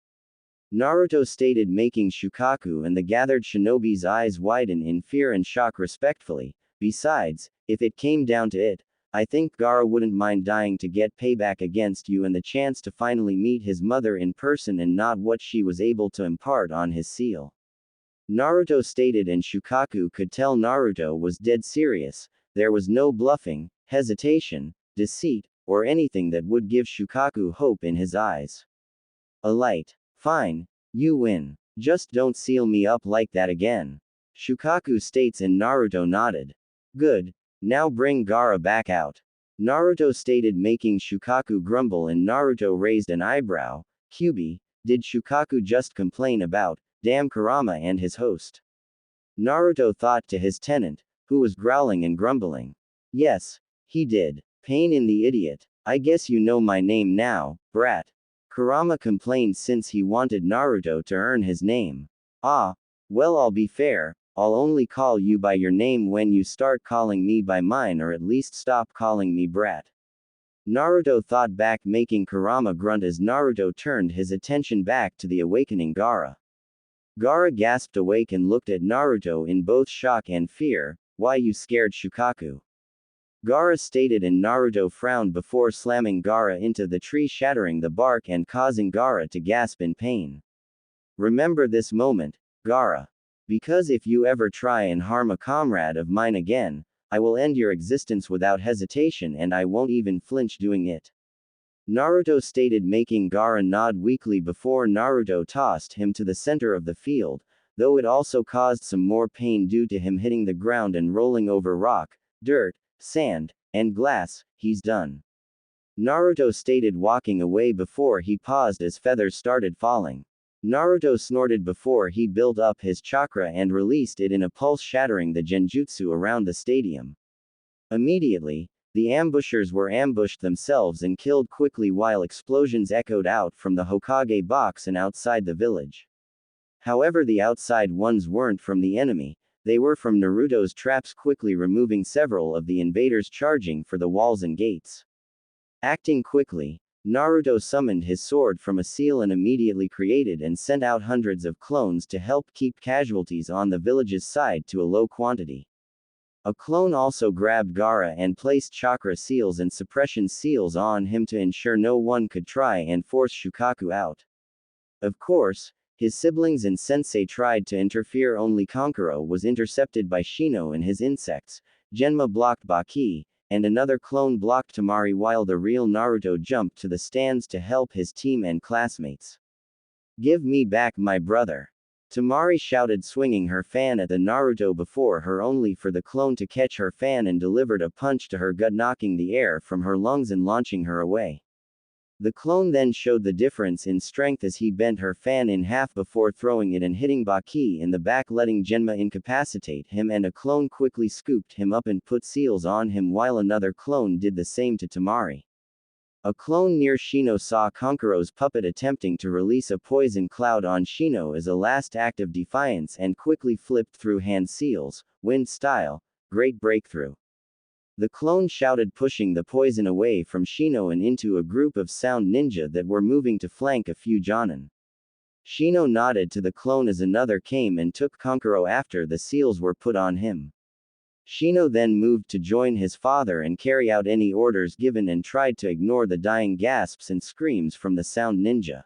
Naruto stated, making Shukaku and the gathered shinobi's eyes widen in fear and shock respectfully. Besides, if it came down to it, I think Gaara wouldn't mind dying to get payback against you and the chance to finally meet his mother in person and not what she was able to impart on his seal. Naruto stated, and Shukaku could tell Naruto was dead serious. There was no bluffing, hesitation, deceit, or anything that would give Shukaku hope in his eyes. A light. Fine. You win. Just don't seal me up like that again. Shukaku states and Naruto nodded. Good. Now bring Gaara back out. Naruto stated, making Shukaku grumble, and Naruto raised an eyebrow. Kyuubi, did Shukaku just complain about, damn Kurama and his host? Naruto thought to his tenant, who was growling and grumbling. Yes, he did. Pain in the idiot. I guess you know my name now, brat. Kurama complained since he wanted Naruto to earn his name. Ah, well, I'll be fair. I'll only call you by your name when you start calling me by mine, or at least stop calling me brat. Naruto thought back, making Kurama grunt as Naruto turned his attention back to the awakening Gaara. Gaara gasped awake and looked at Naruto in both shock and fear. Why, you scared Shukaku? Gaara stated, and Naruto frowned before slamming Gaara into the tree, shattering the bark and causing Gaara to gasp in pain. Remember this moment, Gaara. Because if you ever try and harm a comrade of mine again, I will end your existence without hesitation and I won't even flinch doing it. Naruto stated, making Gaara nod weakly before Naruto tossed him to the center of the field. though it also caused some more pain due to him hitting the ground and rolling over rock, dirt, sand, and glass. He's done. Naruto stated, walking away before he paused as feathers started falling. Naruto snorted before he built up his chakra and released it in a pulse, shattering the genjutsu around the stadium. Immediately, the ambushers were ambushed themselves and killed quickly while explosions echoed out from the Hokage box and outside the village. However, the outside ones weren't from the enemy, they were from Naruto's traps, quickly removing several of the invaders charging for the walls and gates. Acting quickly, Naruto summoned his sword from a seal and immediately created and sent out hundreds of clones to help keep casualties on the village's side to a low quantity. A clone also grabbed Gaara and placed chakra seals and suppression seals on him to ensure no one could try and force Shukaku out. Of course, his siblings and sensei tried to interfere, only Kankuro was intercepted by Shino and his insects. Genma blocked Baki, and another clone blocked Tamari, while the real Naruto jumped to the stands to help his team and classmates. "Give me back my brother!" Tamari shouted, swinging her fan at the Naruto before her, only for the clone to catch her fan and delivered a punch to her gut, knocking the air from her lungs and launching her away. The clone then showed the difference in strength as he bent her fan in half before throwing it and hitting Baki in the back, letting Genma incapacitate him, and a clone quickly scooped him up and put seals on him while another clone did the same to Tamari. A clone near Shino saw Kankuro's puppet attempting to release a poison cloud on Shino as a last act of defiance and quickly flipped through hand seals, wind style, great breakthrough. The clone shouted, pushing the poison away from Shino and into a group of sound ninja that were moving to flank a few Jonin. Shino nodded to the clone as another came and took Kankuro after the seals were put on him. Shino then moved to join his father and carry out any orders given and tried to ignore the dying gasps and screams from the sound ninja.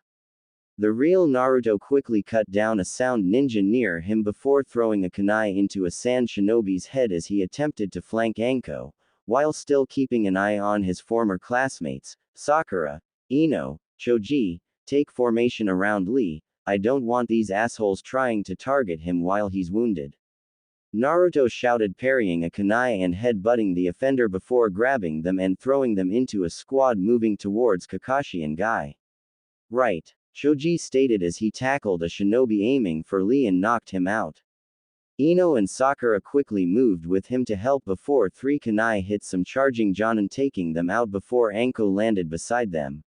The real Naruto quickly cut down a sound ninja near him before throwing a kunai into a sand shinobi's head as he attempted to flank Anko, while still keeping an eye on his former classmates. Sakura, Ino, Choji, take formation around Lee. I don't want these assholes trying to target him while he's wounded. Naruto shouted, parrying a kunai and head-butting the offender before grabbing them and throwing them into a squad moving towards Kakashi and Guy. Right, Choji stated as he tackled a shinobi aiming for Lee and knocked him out. Ino and Sakura quickly moved with him to help before three kunai hit some charging Jonin, taking them out before Anko landed beside them.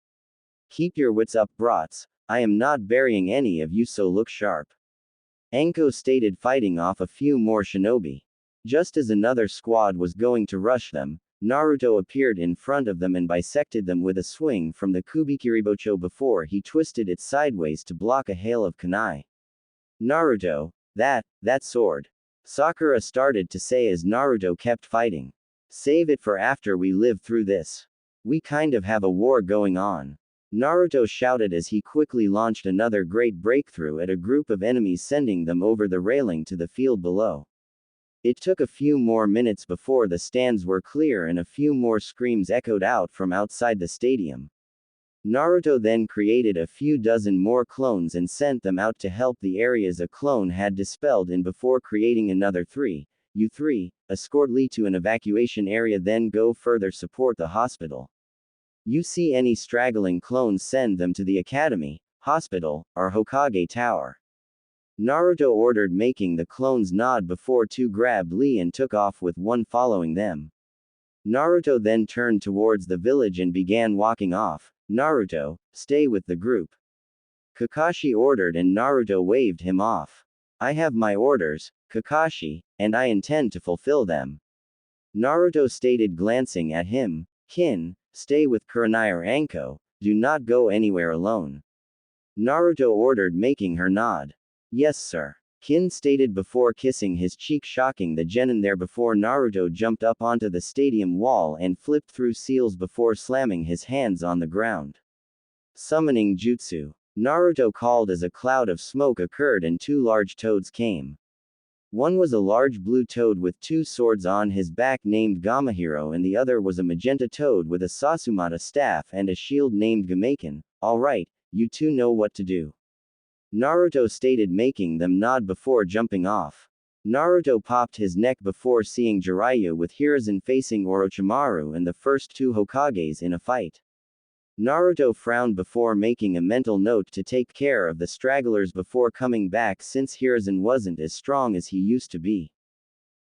Keep your wits up, brats. I am not burying any of you, so look sharp. Anko stated, fighting off a few more shinobi. Just as another squad was going to rush them, Naruto appeared in front of them and bisected them with a swing from the Kubikiribocho before he twisted it sideways to block a hail of kunai. Naruto, that sword. Sakura started to say as Naruto kept fighting. Save it for after we live through this. We kind of have a war going on. Naruto shouted as he quickly launched another great breakthrough at a group of enemies, sending them over the railing to the field below. It took a few more minutes before the stands were clear and a few more screams echoed out from outside the stadium. Naruto then created a few dozen more clones and sent them out to help the areas a clone had dispelled in before creating another 3. You 3, escort Lee to an evacuation area, then go further support the hospital. You see any straggling clones, send them to the academy, hospital, or Hokage Tower. Naruto ordered, making the clones nod before two grabbed Lee and took off with one following them. Naruto then turned towards the village and began walking off. Naruto, stay with the group. Kakashi ordered and Naruto waved him off. I have my orders, Kakashi, and I intend to fulfill them. Naruto stated, glancing at him. Kin, stay with Kurenai or Anko, do not go anywhere alone. Naruto ordered, making her nod. Yes sir. Kin stated before kissing his cheek, shocking the genin there before Naruto jumped up onto the stadium wall and flipped through seals before slamming his hands on the ground. Summoning Jutsu. Naruto called as a cloud of smoke occurred and two large toads came. One was a large blue toad with two swords on his back named Gamahiro, and the other was a magenta toad with a Sasumata staff and a shield named Gamaken. Alright, you two know what to do. Naruto stated, making them nod before jumping off. Naruto popped his neck before seeing Jiraiya with Hiruzen facing Orochimaru and the first two Hokages in a fight. Naruto frowned before making a mental note to take care of the stragglers before coming back since Hiruzen wasn't as strong as he used to be.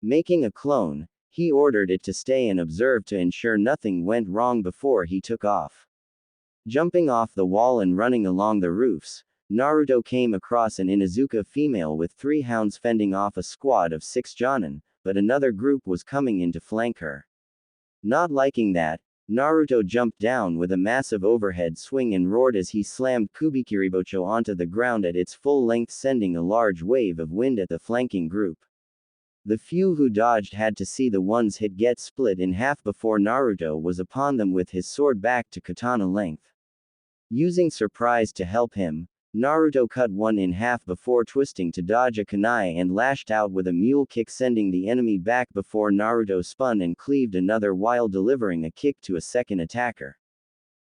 Making a clone, he ordered it to stay and observe to ensure nothing went wrong before he took off. Jumping off the wall and running along the roofs, Naruto came across an Inuzuka female with 3 hounds fending off a squad of 6 Jonin, but another group was coming in to flank her. Not liking that, Naruto jumped down with a massive overhead swing and roared as he slammed Kubikiribocho onto the ground at its full length, sending a large wave of wind at the flanking group. The few who dodged had to see the ones hit get split in half before Naruto was upon them with his sword back to katana length. Using surprise to help him, Naruto cut one in half before twisting to dodge a kunai and lashed out with a mule kick, sending the enemy back before Naruto spun and cleaved another while delivering a kick to a second attacker.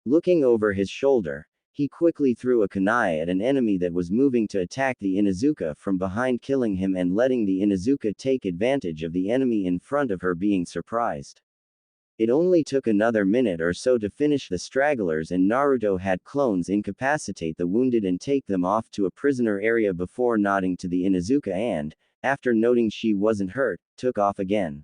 Looking over his shoulder, he quickly threw a kunai at an enemy that was moving to attack the Inuzuka from behind, killing him and letting the Inuzuka take advantage of the enemy in front of her being surprised. It only took another minute or so to finish the stragglers, and Naruto had clones incapacitate the wounded and take them off to a prisoner area before nodding to the Inuzuka and, after noting she wasn't hurt, took off again.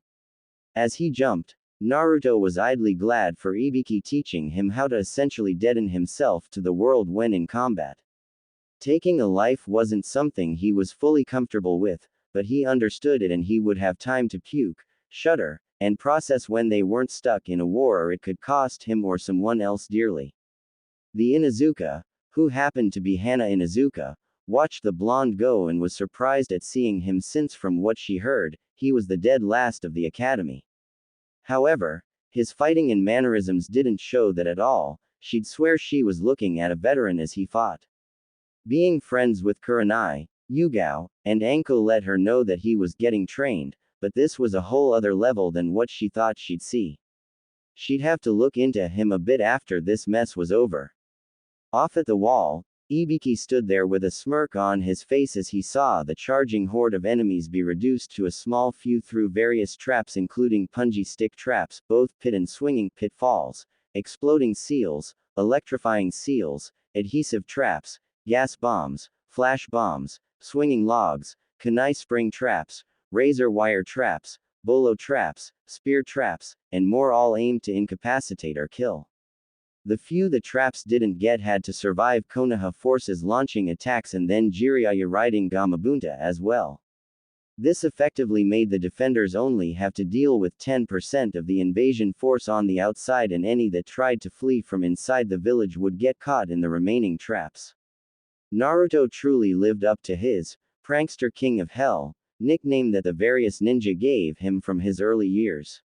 As he jumped, Naruto was idly glad for Ibiki teaching him how to essentially deaden himself to the world when in combat. Taking a life wasn't something he was fully comfortable with, but he understood it and he would have time to puke, shudder, and process when they weren't stuck in a war or it could cost him or someone else dearly. The Inuzuka, who happened to be Hana Inuzuka, watched the blonde go and was surprised at seeing him since from what she heard, he was the dead last of the academy. However, his fighting and mannerisms didn't show that at all. She'd swear she was looking at a veteran as he fought. Being friends with Kurenai, Yugao, and Anko let her know that he was getting trained, but this was a whole other level than what she thought she'd see. She'd have to look into him a bit after this mess was over. Off at the wall, Ibiki stood there with a smirk on his face as he saw the charging horde of enemies be reduced to a small few through various traps, including punji stick traps, both pit and swinging pitfalls, exploding seals, electrifying seals, adhesive traps, gas bombs, flash bombs, swinging logs, kunai spring traps, razor wire traps, bolo traps, spear traps, and more, all aimed to incapacitate or kill. The few the traps didn't get had to survive Konoha forces launching attacks and then Jiraiya riding Gamabunta as well. This effectively made the defenders only have to deal with 10% of the invasion force on the outside, and any that tried to flee from inside the village would get caught in the remaining traps. Naruto truly lived up to his prankster king of hell nickname that the various ninja gave him from his early years.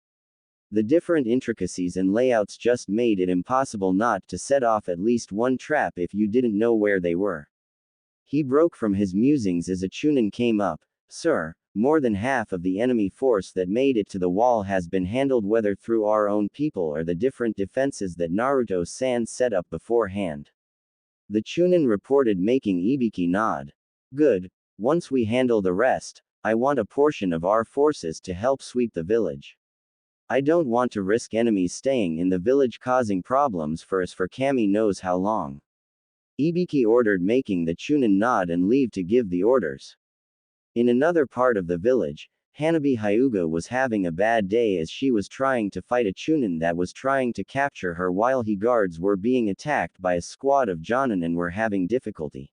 The different intricacies and layouts just made it impossible not to set off at least one trap if you didn't know where they were. He broke from his musings as a Chunin came up. Sir, more than half of the enemy force that made it to the wall has been handled, whether through our own people or the different defenses that Naruto-san set up beforehand. The Chunin reported, making Ibiki nod. Good. Once we handle the rest, I want a portion of our forces to help sweep the village. I don't want to risk enemies staying in the village causing problems for us for Kami knows how long. Ibiki ordered, making the Chunin nod and leave to give the orders. In another part of the village, Hanabi Hyuga was having a bad day as she was trying to fight a Chunin that was trying to capture her while he guards were being attacked by a squad of Jonin and were having difficulty.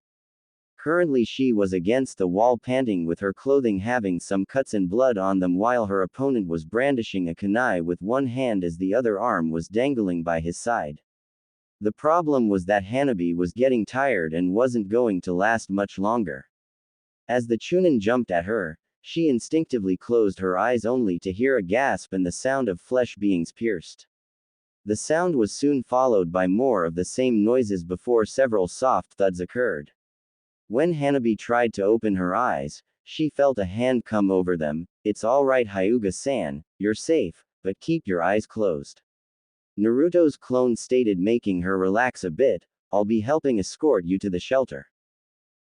Currently she was against the wall panting with her clothing having some cuts and blood on them while her opponent was brandishing a kunai with one hand as the other arm was dangling by his side. The problem was that Hanabi was getting tired and wasn't going to last much longer. As the Chunin jumped at her, she instinctively closed her eyes only to hear a gasp and the sound of flesh being pierced. The sound was soon followed by more of the same noises before several soft thuds occurred. When Hanabi tried to open her eyes, she felt a hand come over them. It's alright Hyuga-san, you're safe, but keep your eyes closed. Naruto's clone stated, making her relax a bit. I'll be helping escort you to the shelter.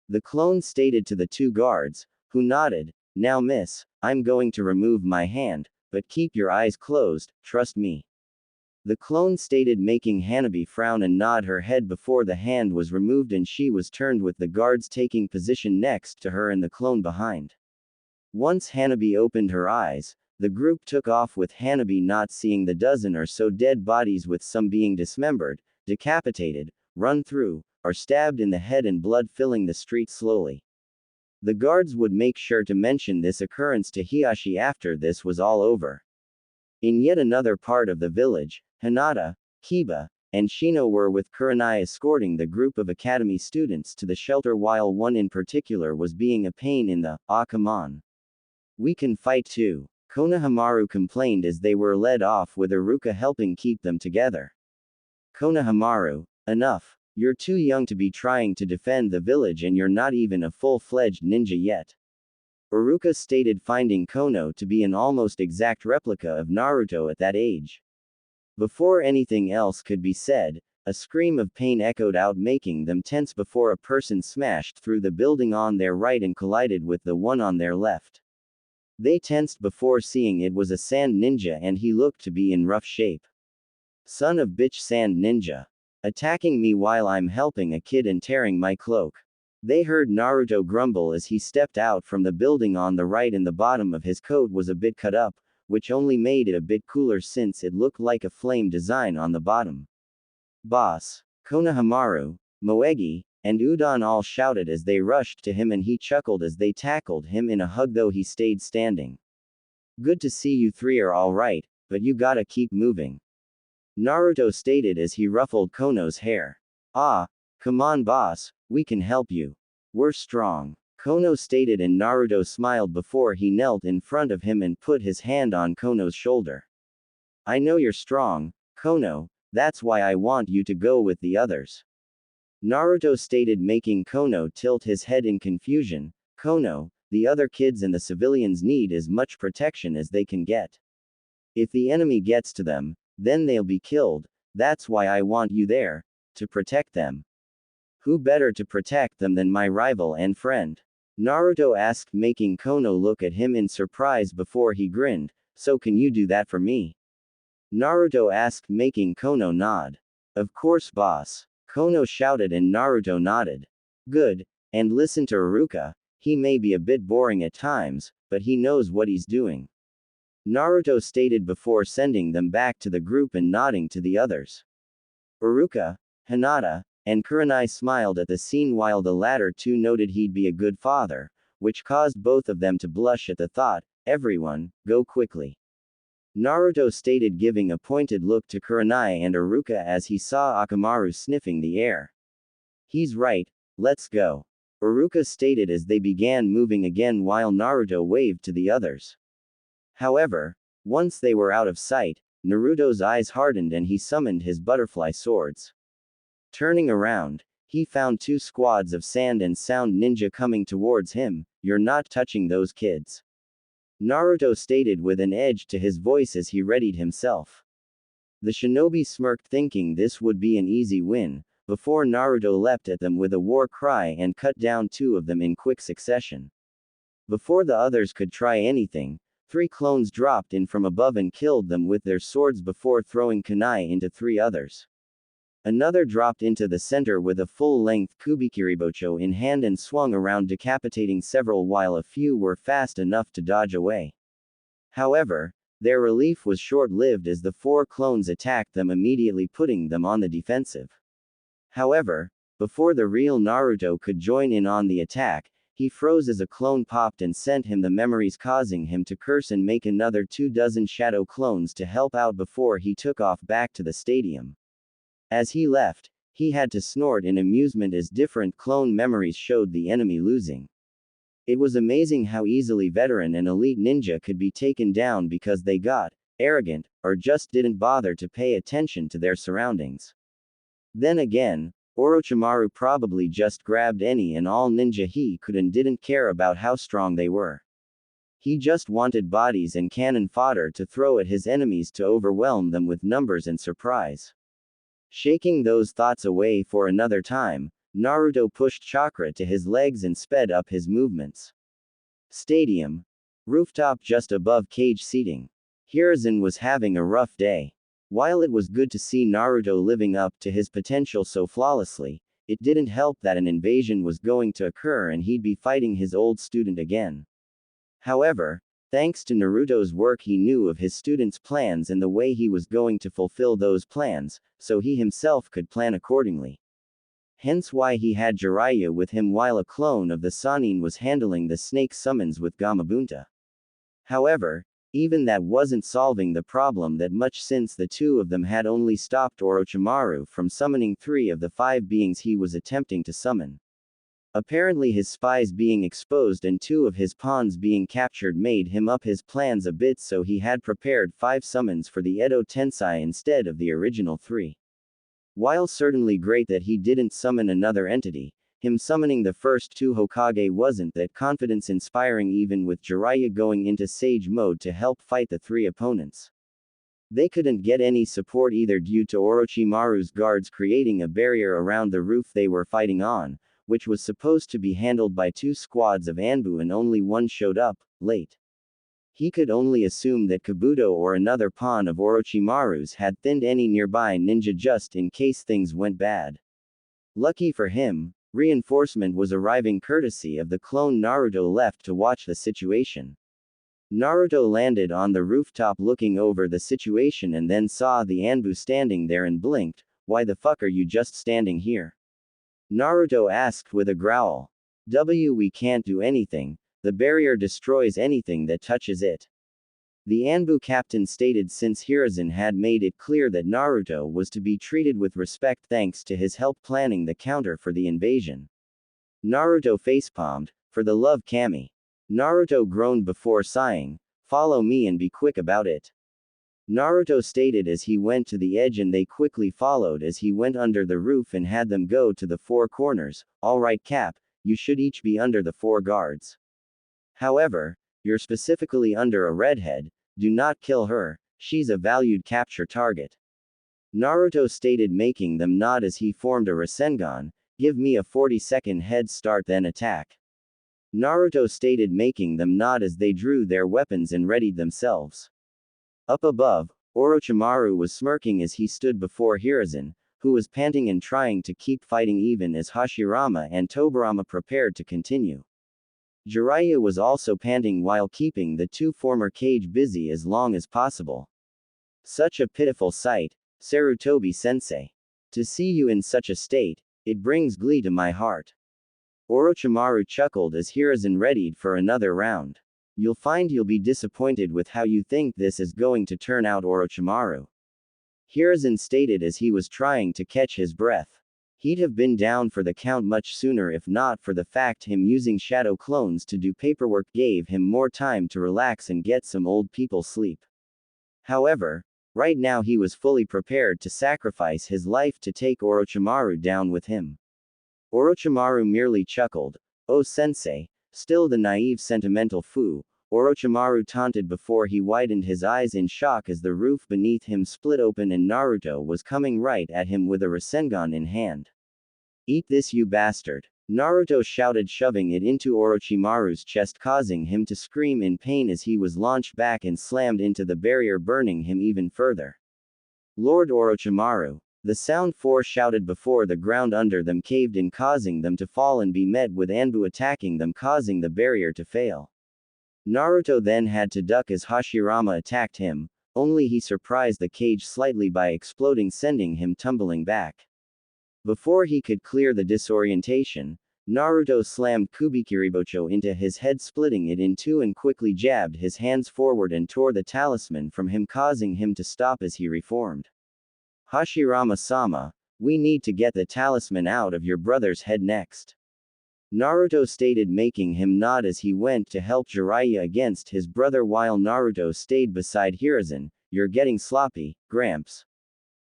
The clone stated to the two guards, who nodded. Now miss, I'm going to remove my hand, but keep your eyes closed, trust me. The clone stated, making Hanabi frown and nod her head before the hand was removed and she was turned with the guards taking position next to her and the clone behind. Once Hanabi opened her eyes, the group took off with Hanabi not seeing the dozen or so dead bodies, with some being dismembered, decapitated, run through, or stabbed in the head and blood filling the street slowly. The guards would make sure to mention this occurrence to Hiyashi after this was all over. In yet another part of the village, Hinata, Kiba, and Shino were with Kurenai escorting the group of academy students to the shelter, while one in particular was being a pain in the, "Ah, come on. We can fight too," Konohamaru complained as they were led off with Iruka helping keep them together. "Konohamaru, enough. You're too young to be trying to defend the village and you're not even a full-fledged ninja yet," Iruka stated, finding Kono to be an almost exact replica of Naruto at that age. Before anything else could be said, a scream of pain echoed out, making them tense before a person smashed through the building on their right and collided with the one on their left. They tensed before seeing it was a sand ninja and he looked to be in rough shape. "Son of bitch, sand ninja. Attacking me while I'm helping a kid and tearing my cloak," they heard Naruto grumble as he stepped out from the building on the right, and the bottom of his coat was a bit cut up, which only made it a bit cooler since it looked like a flame design on the bottom. "Boss!" Konohamaru, Moegi, and Udon all shouted as they rushed to him, and he chuckled as they tackled him in a hug, though he stayed standing. "Good to see you three are alright, but you gotta keep moving," Naruto stated as he ruffled Kono's hair. "Ah, come on boss, we can help you. We're strong," Kono stated, and Naruto smiled before he knelt in front of him and put his hand on Kono's shoulder. "I know you're strong, Kono, that's why I want you to go with the others," Naruto stated, making Kono tilt his head in confusion. "Kono, the other kids and the civilians need as much protection as they can get. If the enemy gets to them, then they'll be killed, that's why I want you there, to protect them." "Who better to protect them than my rival and friend?" Naruto asked, making Kono look at him in surprise before he grinned. "So can you do that for me?" Naruto asked, making Kono nod. "Of course boss," Kono shouted, and Naruto nodded. "Good, and listen to Iruka, he may be a bit boring at times, but he knows what he's doing," Naruto stated before sending them back to the group and nodding to the others. Iruka, Hinata, and Kurenai smiled at the scene, while the latter two noted he'd be a good father, which caused both of them to blush at the thought. "Everyone, go quickly," Naruto stated, giving a pointed look to Kurenai and Iruka as he saw Akamaru sniffing the air. "He's right, let's go," Iruka stated as they began moving again, while Naruto waved to the others. However, once they were out of sight, Naruto's eyes hardened and he summoned his butterfly swords. Turning around, he found two squads of sand and sound ninja coming towards him. "You're not touching those kids," Naruto stated with an edge to his voice as he readied himself. The shinobi smirked, thinking this would be an easy win, before Naruto leapt at them with a war cry and cut down two of them in quick succession. Before the others could try anything, three clones dropped in from above and killed them with their swords before throwing kunai into three others. Another dropped into the center with a full-length kubikiribocho in hand and swung around, decapitating several, while a few were fast enough to dodge away. However, their relief was short-lived as the four clones attacked them, immediately putting them on the defensive. However, before the real Naruto could join in on the attack, he froze as a clone popped and sent him the memories, causing him to curse and make another 24 shadow clones to help out before he took off back to the stadium. As he left, he had to snort in amusement as different clone memories showed the enemy losing. It was amazing how easily veteran and elite ninja could be taken down because they got arrogant, or just didn't bother to pay attention to their surroundings. Then again, Orochimaru probably just grabbed any and all ninja he could and didn't care about how strong they were. He just wanted bodies and cannon fodder to throw at his enemies to overwhelm them with numbers and surprise. Shaking those thoughts away for another time, Naruto pushed chakra to his legs and sped up his movements. Stadium. Rooftop just above cage seating. Hiruzen was having a rough day. While it was good to see Naruto living up to his potential so flawlessly, it didn't help that an invasion was going to occur and he'd be fighting his old student again. However, thanks to Naruto's work, he knew of his student's plans and the way he was going to fulfill those plans, so he himself could plan accordingly. Hence why he had Jiraiya with him while a clone of the Sannin was handling the snake summons with Gamabunta. However, even that wasn't solving the problem that much, since the two of them had only stopped Orochimaru from summoning 3 of the 5 beings he was attempting to summon. Apparently his spies being exposed and 2 of his pawns being captured made him up his plans a bit, so he had prepared 5 summons for the Edo Tensei instead of the original 3. While certainly great that he didn't summon another entity, him summoning the first 2 Hokage wasn't that confidence inspiring, even with Jiraiya going into Sage mode to help fight the 3 opponents. They couldn't get any support either due to Orochimaru's guards creating a barrier around the roof they were fighting on, which was supposed to be handled by 2 squads of Anbu and only one showed up, late. He could only assume that Kabuto or another pawn of Orochimaru's had thinned any nearby ninja just in case things went bad. Lucky for him, reinforcement was arriving courtesy of the clone Naruto left to watch the situation. Naruto landed on the rooftop looking over the situation and then saw the Anbu standing there and blinked. "Why the fuck are you just standing here?" Naruto asked with a growl. We can't do anything. The barrier destroys anything that touches it." The Anbu captain stated, since Hiruzen had made it clear that Naruto was to be treated with respect thanks to his help planning the counter for the invasion. Naruto facepalmed. "For the love, Kami." Naruto groaned before sighing. "Follow me and be quick about it." Naruto stated as he went to the edge, and they quickly followed as he went under the roof and had them go to the 4 corners. "All right, Cap, you should each be under the 4 guards. However, you're specifically under a redhead. Do not kill her, she's a valued capture target." Naruto stated, making them nod as he formed a Rasengan. "Give me a 40-second head start, then attack." Naruto stated, making them nod as they drew their weapons and readied themselves. Up above, Orochimaru was smirking as he stood before Hiruzen, who was panting and trying to keep fighting even as Hashirama and Tobirama prepared to continue. Jiraiya was also panting while keeping the 2 former kage busy as long as possible. "Such a pitiful sight, Sarutobi-sensei. To see you in such a state, it brings glee to my heart." Orochimaru chuckled as Hiruzen readied for another round. "You'll find you'll be disappointed with how you think this is going to turn out, Orochimaru." Hiruzen stated as he was trying to catch his breath. He'd have been down for the count much sooner if not for the fact him using shadow clones to do paperwork gave him more time to relax and get some old people sleep. However, right now he was fully prepared to sacrifice his life to take Orochimaru down with him. Orochimaru merely chuckled. "Oh sensei, still the naive sentimental fool," Orochimaru taunted before he widened his eyes in shock as the roof beneath him split open and Naruto was coming right at him with a Rasengan in hand. "Eat this, you bastard," Naruto shouted, shoving it into Orochimaru's chest, causing him to scream in pain as he was launched back and slammed into the barrier, burning him even further. "Lord Orochimaru." The sound 4 shouted before the ground under them caved in, causing them to fall and be met with Anbu attacking them, causing the barrier to fail. Naruto then had to duck as Hashirama attacked him, only he surprised the cage slightly by exploding, sending him tumbling back. Before he could clear the disorientation, Naruto slammed Kubikiribocho into his head, splitting it in 2 and quickly jabbed his hands forward and tore the talisman from him, causing him to stop as he reformed. "Hashirama-sama, we need to get the talisman out of your brother's head next," Naruto stated, making him nod as he went to help Jiraiya against his brother while Naruto stayed beside Hiruzen. "You're getting sloppy, Gramps,"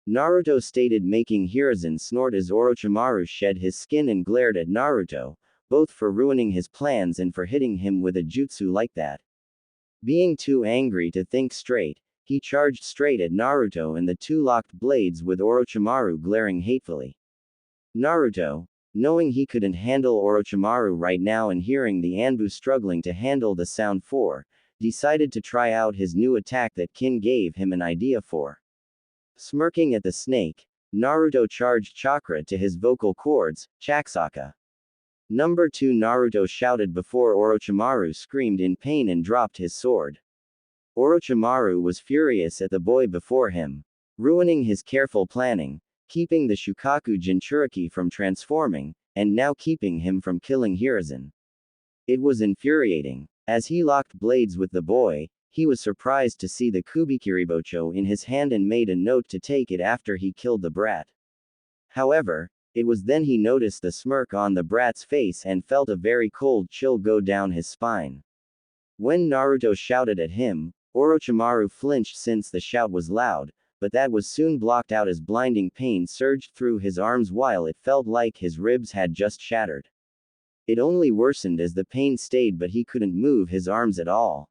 Naruto stated, making Hiruzen snort as Orochimaru shed his skin and glared at Naruto, both for ruining his plans and for hitting him with a jutsu like that. Being too angry to think straight, he charged straight at Naruto and the 2 locked blades with Orochimaru glaring hatefully. "Naruto, Knowing he couldn't handle Orochimaru right now and hearing the Anbu struggling to handle the Sound 4, decided to try out his new attack that Kin gave him an idea for. Smirking at the snake, Naruto charged chakra to his vocal cords, Chaksaka. Number 2 Naruto shouted before Orochimaru screamed in pain and dropped his sword. Orochimaru was furious at the boy before him, ruining his careful planning, keeping the Shukaku Jinchuriki from transforming, and now keeping him from killing Hiruzen. It was infuriating. As he locked blades with the boy, he was surprised to see the Kubikiribocho in his hand and made a note to take it after he killed the brat. However, it was then he noticed the smirk on the brat's face and felt a very cold chill go down his spine. When Naruto shouted at him, Orochimaru flinched since the shout was loud, but that was soon blocked out as blinding pain surged through his arms while it felt like his ribs had just shattered. It only worsened as the pain stayed, but he couldn't move his arms at all.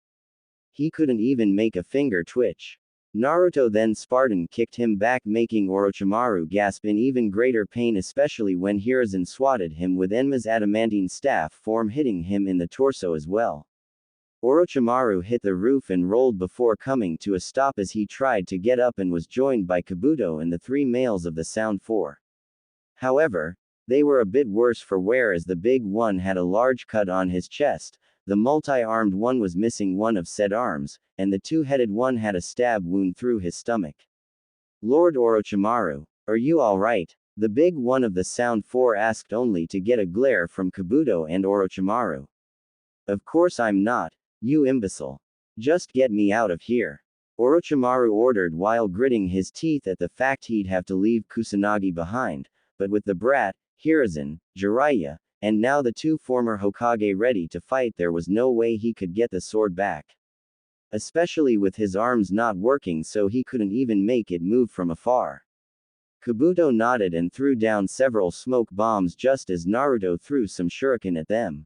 He couldn't even make a finger twitch. Naruto then Spartan kicked him back, making Orochimaru gasp in even greater pain, especially when Hiruzen swatted him with Enma's adamantine staff form, hitting him in the torso as well. Orochimaru hit the roof and rolled before coming to a stop as he tried to get up and was joined by Kabuto and the 3 males of the Sound 4. However, they were a bit worse for wear as the big one had a large cut on his chest, the multi-armed one was missing one of said arms, and the 2-headed one had a stab wound through his stomach. Lord Orochimaru, are you alright? The big one of the Sound 4 asked, only to get a glare from Kabuto and Orochimaru. Of course I'm not, you imbecile. Just get me out of here. Orochimaru ordered while gritting his teeth at the fact he'd have to leave Kusanagi behind, but with the brat, Hiruzen, Jiraiya, and now the 2 former Hokage ready to fight, there was no way he could get the sword back. Especially with his arms not working, so he couldn't even make it move from afar. Kabuto nodded and threw down several smoke bombs just as Naruto threw some shuriken at them.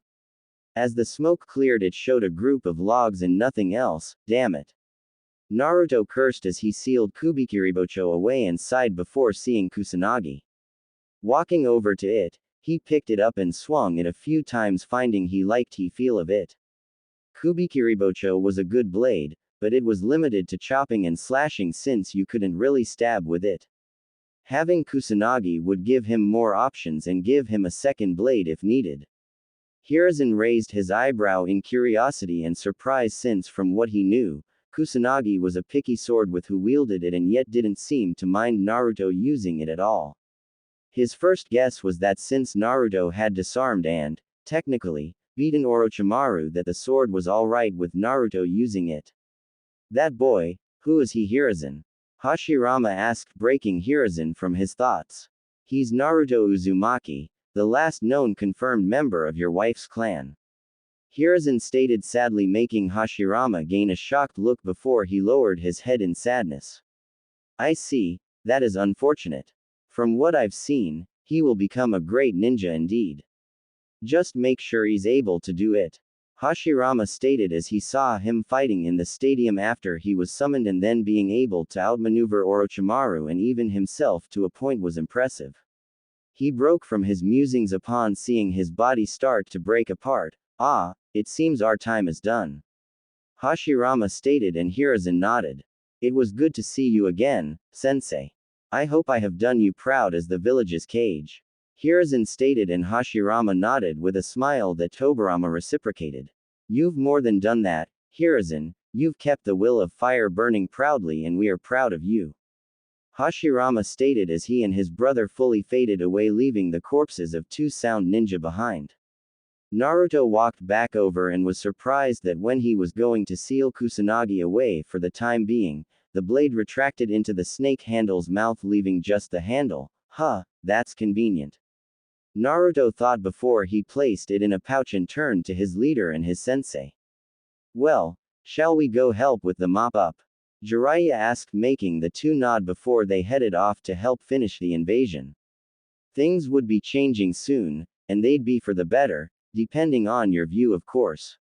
As the smoke cleared, it showed a group of logs and nothing else. Damn it. Naruto cursed as he sealed Kubikiribocho away and sighed before seeing Kusanagi. Walking over to it, he picked it up and swung it a few times, finding he liked the feel of it. Kubikiribocho was a good blade, but it was limited to chopping and slashing since you couldn't really stab with it. Having Kusanagi would give him more options and give him a second blade if needed. Hiruzen raised his eyebrow in curiosity and surprise, since from what he knew, Kusanagi was a picky sword with who wielded it and yet didn't seem to mind Naruto using it at all. His first guess was that since Naruto had disarmed and, technically, beaten Orochimaru, that the sword was alright with Naruto using it. That boy, who is he? Hiruzen? Hashirama asked, breaking Hiruzen from his thoughts. He's Naruto Uzumaki, the last known confirmed member of your wife's clan. Hiruzen stated sadly, making Hashirama gain a shocked look before he lowered his head in sadness. I see, that is unfortunate. From what I've seen, he will become a great ninja indeed. Just make sure he's able to do it. Hashirama stated as he saw him fighting in the stadium after he was summoned, and then being able to outmaneuver Orochimaru and even himself to a point was impressive. He broke from his musings upon seeing his body start to break apart. Ah, it seems our time is done. Hashirama stated, and Hiruzen nodded. It was good to see you again, sensei. I hope I have done you proud as the village's cage. Hiruzen stated, and Hashirama nodded with a smile that Tobirama reciprocated. You've more than done that, Hiruzen, you've kept the will of fire burning proudly, and we are proud of you. Hashirama stated as he and his brother fully faded away, leaving the corpses of 2 sound ninja behind. Naruto walked back over and was surprised that when he was going to seal Kusanagi away for the time being, the blade retracted into the snake handle's mouth, leaving just the handle. Huh, that's convenient. Naruto thought before he placed it in a pouch and turned to his leader and his sensei. Well, shall we go help with the mop-up? Jiraiya asked, making the 2 nod before they headed off to help finish the invasion. Things would be changing soon, and they'd be for the better, depending on your view of course.